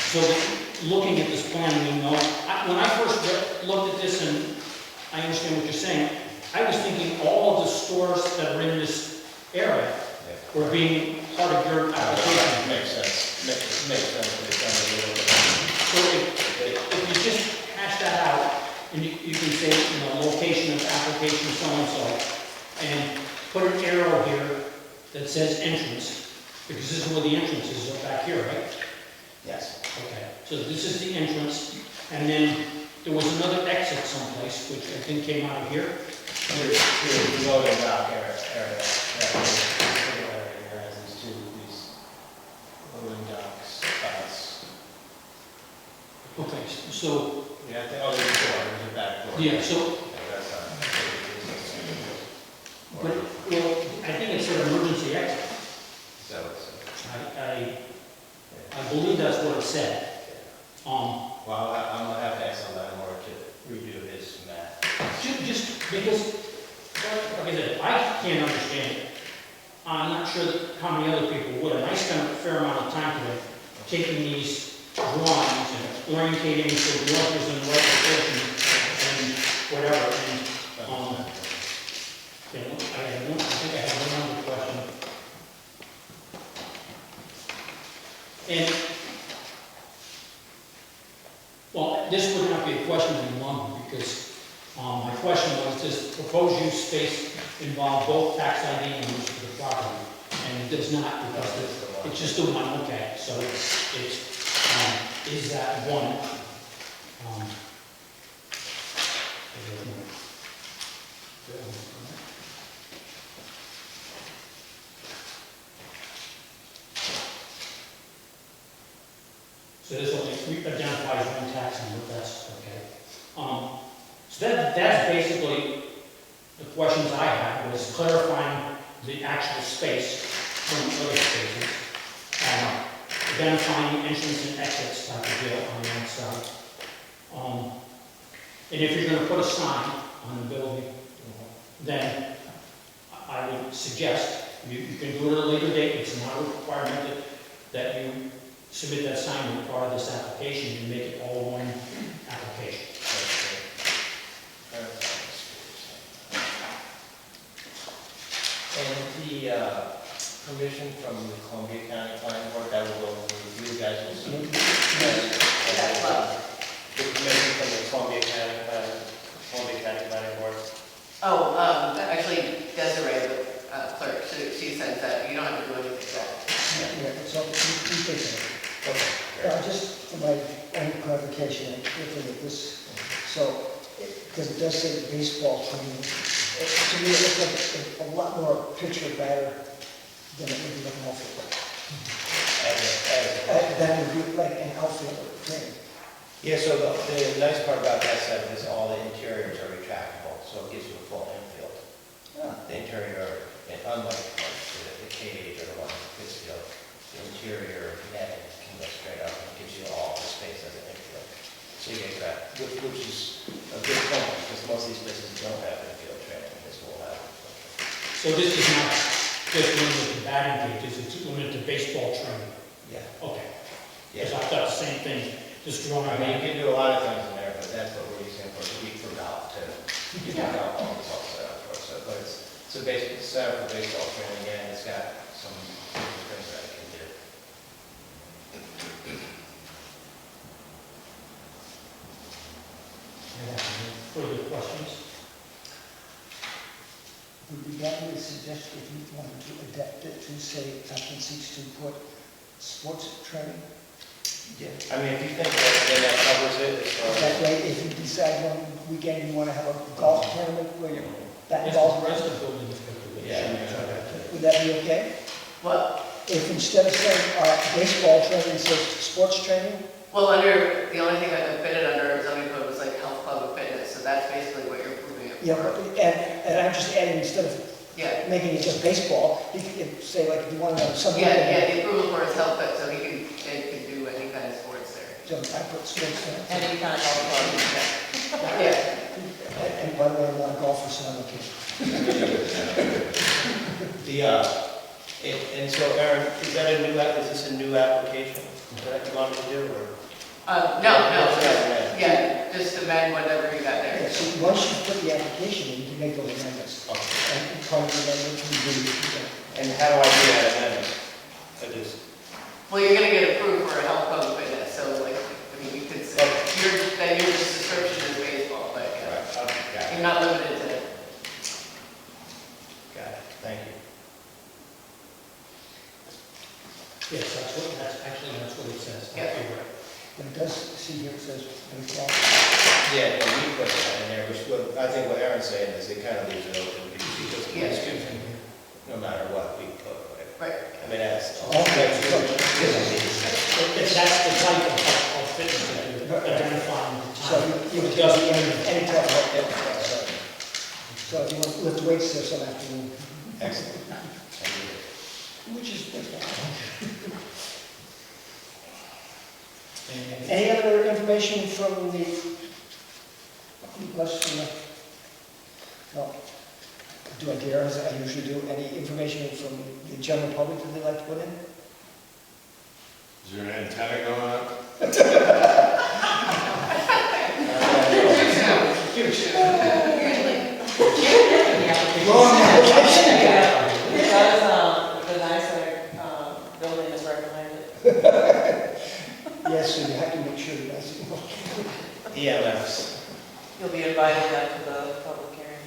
So that looking at this plan, we know, when I first looked at this, and I understand what you're saying, I was thinking all of the stores that are in this area were being part of your application. Makes sense, makes sense, it's done a little bit. So if you just hash that out, and you can say, you know, location of application so-and-so, and put an arrow here that says entrance, because this is where the entrance is, back here, right? Yes. Okay, so this is the entrance, and then there was another exit someplace, which I think came out of here. Here's the loading dock area, that area has these loading docks, spots. Okay, so, You have the other door, there's a back door. yeah, so, Okay, that's not. but, well, I think it's an emergency exit. So it's, I believe that's what it said. well, I'm gonna have to ask the landlord to redo his math. Just because, like I said, I can't understand it. I'm not sure that how many other people would, and I spent a fair amount of time today taking these drawings and orientating so the work is in the right position and whatever, and, you know, I think I have one other question. And, well, this would not be a question any longer, because my question was, does proposed use space involve both tax ID and use of the property? And it does not, because it's just the one, okay, so it's, is that one? So this only identifies one tax number, that's okay. So that's basically the questions I had, was clarifying the actual space from other spaces, identifying entrance and exits type of deal on the outside. And if you're gonna put a sign on the building, then I would suggest, you can do it at a later date, it's not a requirement that you submit that sign as part of this application and make it all one application. And the permission from the Columbia County Planning Board, that will go through you guys will see. That's what? The permission from the Columbia County Planning Board. Oh, actually Desiree, the clerk, she said that you don't have to do anything to that. Yeah, so you take it. Just for my own clarification, I'm looking at this, so, because it does say the baseball training, to me it looks like a lot more picture better than it would be like an outfielder. Than it would be like an outfielder training. Yeah, so the nice part about that set is all the interiors are retractable, so it gives you a full infield. The interior, and unlike the cage or the one in Pittsfield, the interior netting can go straight up and gives you all the space as an infield. So you get that, which is a good point, because most of these places don't have infield training, this will have. So this is not just limited to batting cages, it's limited to baseball training? Yeah. Okay. Yeah. Because I thought the same thing, just drawing. I mean, you can do a lot of things in there, but that's what we're using for, to be for golf too. You can golf all this all set up for, so, but it's a basic setup for baseball training, and it's got some different things that it can do. Further questions? Would be that would suggest if you wanted to adapt it to say applicant seeks to put sports training? Yeah. I mean, if you think that covers it, as far That as. way, if you decide one weekend you want to have a golf tournament where you're batting Yes, balls, the rest of the building is good. Yeah. would that be okay? Well, If instead of saying baseball training, it says sports training? well, under, the only thing I could fit it under zoning code was like health club and fitness, so that's basically what you're approving it for. Yeah, and I'm just adding, instead of Yeah, making it just baseball, you could say like if you want to have some. yeah, the approval for his health fit, so he can do any kind of sports there. So I put sports training. Any kind of health club, yeah. And by the way, I'm not a golfer, so I'm okay. And so Aaron, is that a new, is this a new application that you wanted to do, or? No, yeah, just amend whatever you got there. Yeah, so once you put the application in, you can make those amendments. Okay. And part of the amendment can be, And how do I do that amendment? I just, Well, you're gonna get approved for a health code fitness, so like, I mean, you could say, that your description is baseball, but right, okay, got it, you're not limited to. got it, thank you. Yes, that's what it says. Yeah. Okay, right. but it does, see here, it says, baseball. Yeah, and we put that in there, which, I think what Aaron's saying is it kind of leaves it open, because Yes. no matter what we put, right? Right. I mean, that's. Okay. If that's the type of fitness that you're identifying at the So time. you would It just, doesn't, any type of, so if you want to lift weights there some afternoon, Excellent. which is baseball. Any other information from the, no, do I dare, as I usually do, any information from the general public that they'd like to put in? Is there an antenna going up? Long application. Because, the nicer, building is recommended. Yes, so you have to make sure you guys, EMFs. You'll be invited back to the public hearing.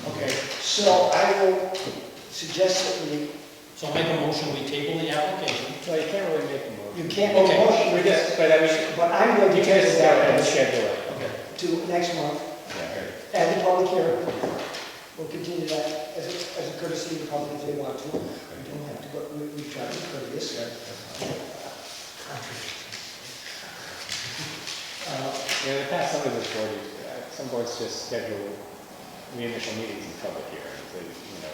Okay, so I will suggest that we, so make a motion, we table the application. No, you can't really make a motion. you can't make a Okay. motion, We just, but I mean, but I'm going to you can table just go ahead and that schedule it. Okay. to next month, Yeah. and the public hearing. We'll continue that as a courtesy to the public if they want to. We don't have to go, we try to be courteous. In the past, some boards just schedule the initial meetings and public hearings, they, you know,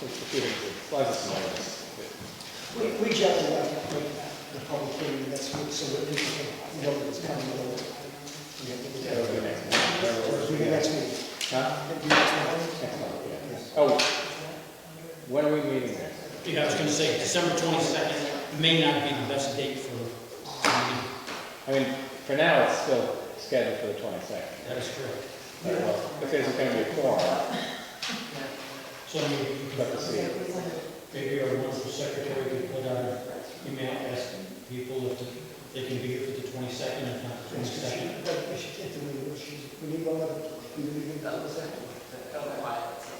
as long as it's noticed. We generally like to put the public hearing, that's what, so that we can know that it's coming over. We have to do That'll be that. next month. Or maybe next week. Huh? Maybe next month. Next month, yeah. Oh, when are we meeting there? Yeah, I was gonna say, December 22nd may not be the best date for the meeting. I mean, for now, it's still scheduled for the 22nd. That is correct. Well, if there's going to be a quorum, So you let us see. maybe our wonderful secretary could put out an email asking people if they can be here for the 22nd, if not the 22nd. But we should get the meeting, we need one of, we need one of the second.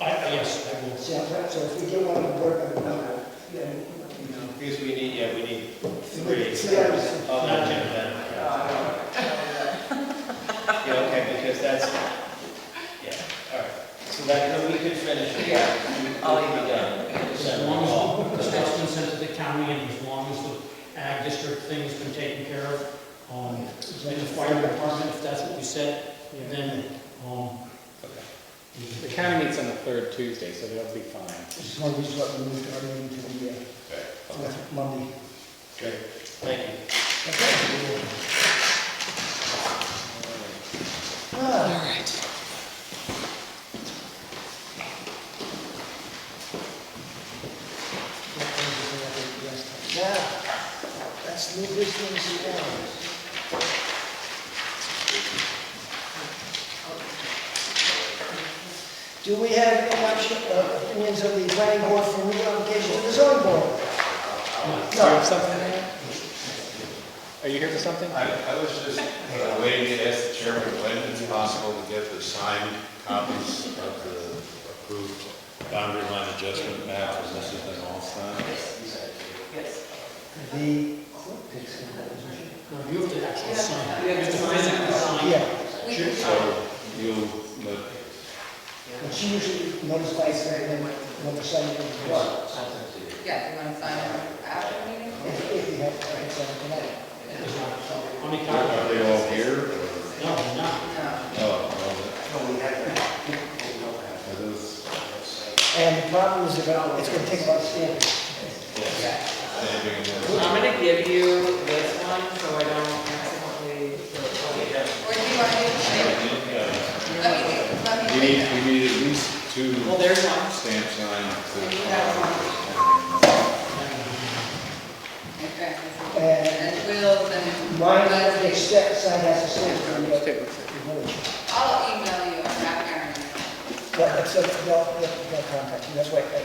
Yes, I will. So if we get one on the board, I would, then, Because we need three. Three items. Other than that. Yeah, okay, because that's, yeah, all right. So that, we could finish it. Yeah. All you be done. As long as the stuff's been sent to the county and as long as the ag district thing has been taken care of, in the fire department, if that's what we said, then, The county meets on the third Tuesday, so they'll be fine. this is one reason why we moved our meeting to the, Monday. Great, thank you. All right. Now, that's new business and do we have any opinions of the planning board for reallocation to the zoning board? Do you have something there? Are you here for something? I was just waiting to ask the chairman when it's possible to get the signed copies of the approved boundary line adjustment map from Mrs. Van Alstyne. Yes. The, no, you have to actually sign. You have to physically sign. yeah, So you'll let, but she usually notifies that when the signing is done. Yeah, you want to sign it after the meeting? If you have, tonight. How many copies? are they all here? or- No, they're not. Oh, are those And the problem is about, it's gonna take about stamping. standing in there? I'm gonna give you this one, so I don't accidentally. Or do you want me to let We me need at least two Well, there's one. stamp signed You to. have one. Okay. And And we'll then. mine has to step, sign has to stay from the village. I'll email you, I'm not Karen. But it's, they'll contact you, that's why, again,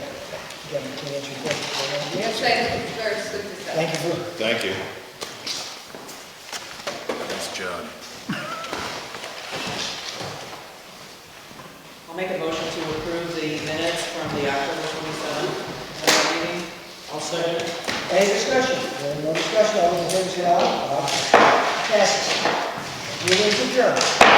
we can't answer your question. Yes, that's good to say. Thank you for. Thank you. That's John. I'll make a motion to approve the minutes from the October 27th meeting. I'll second it. Any discussion? No discussion, all those in favor say aye. Passes. Meeting is adjourned.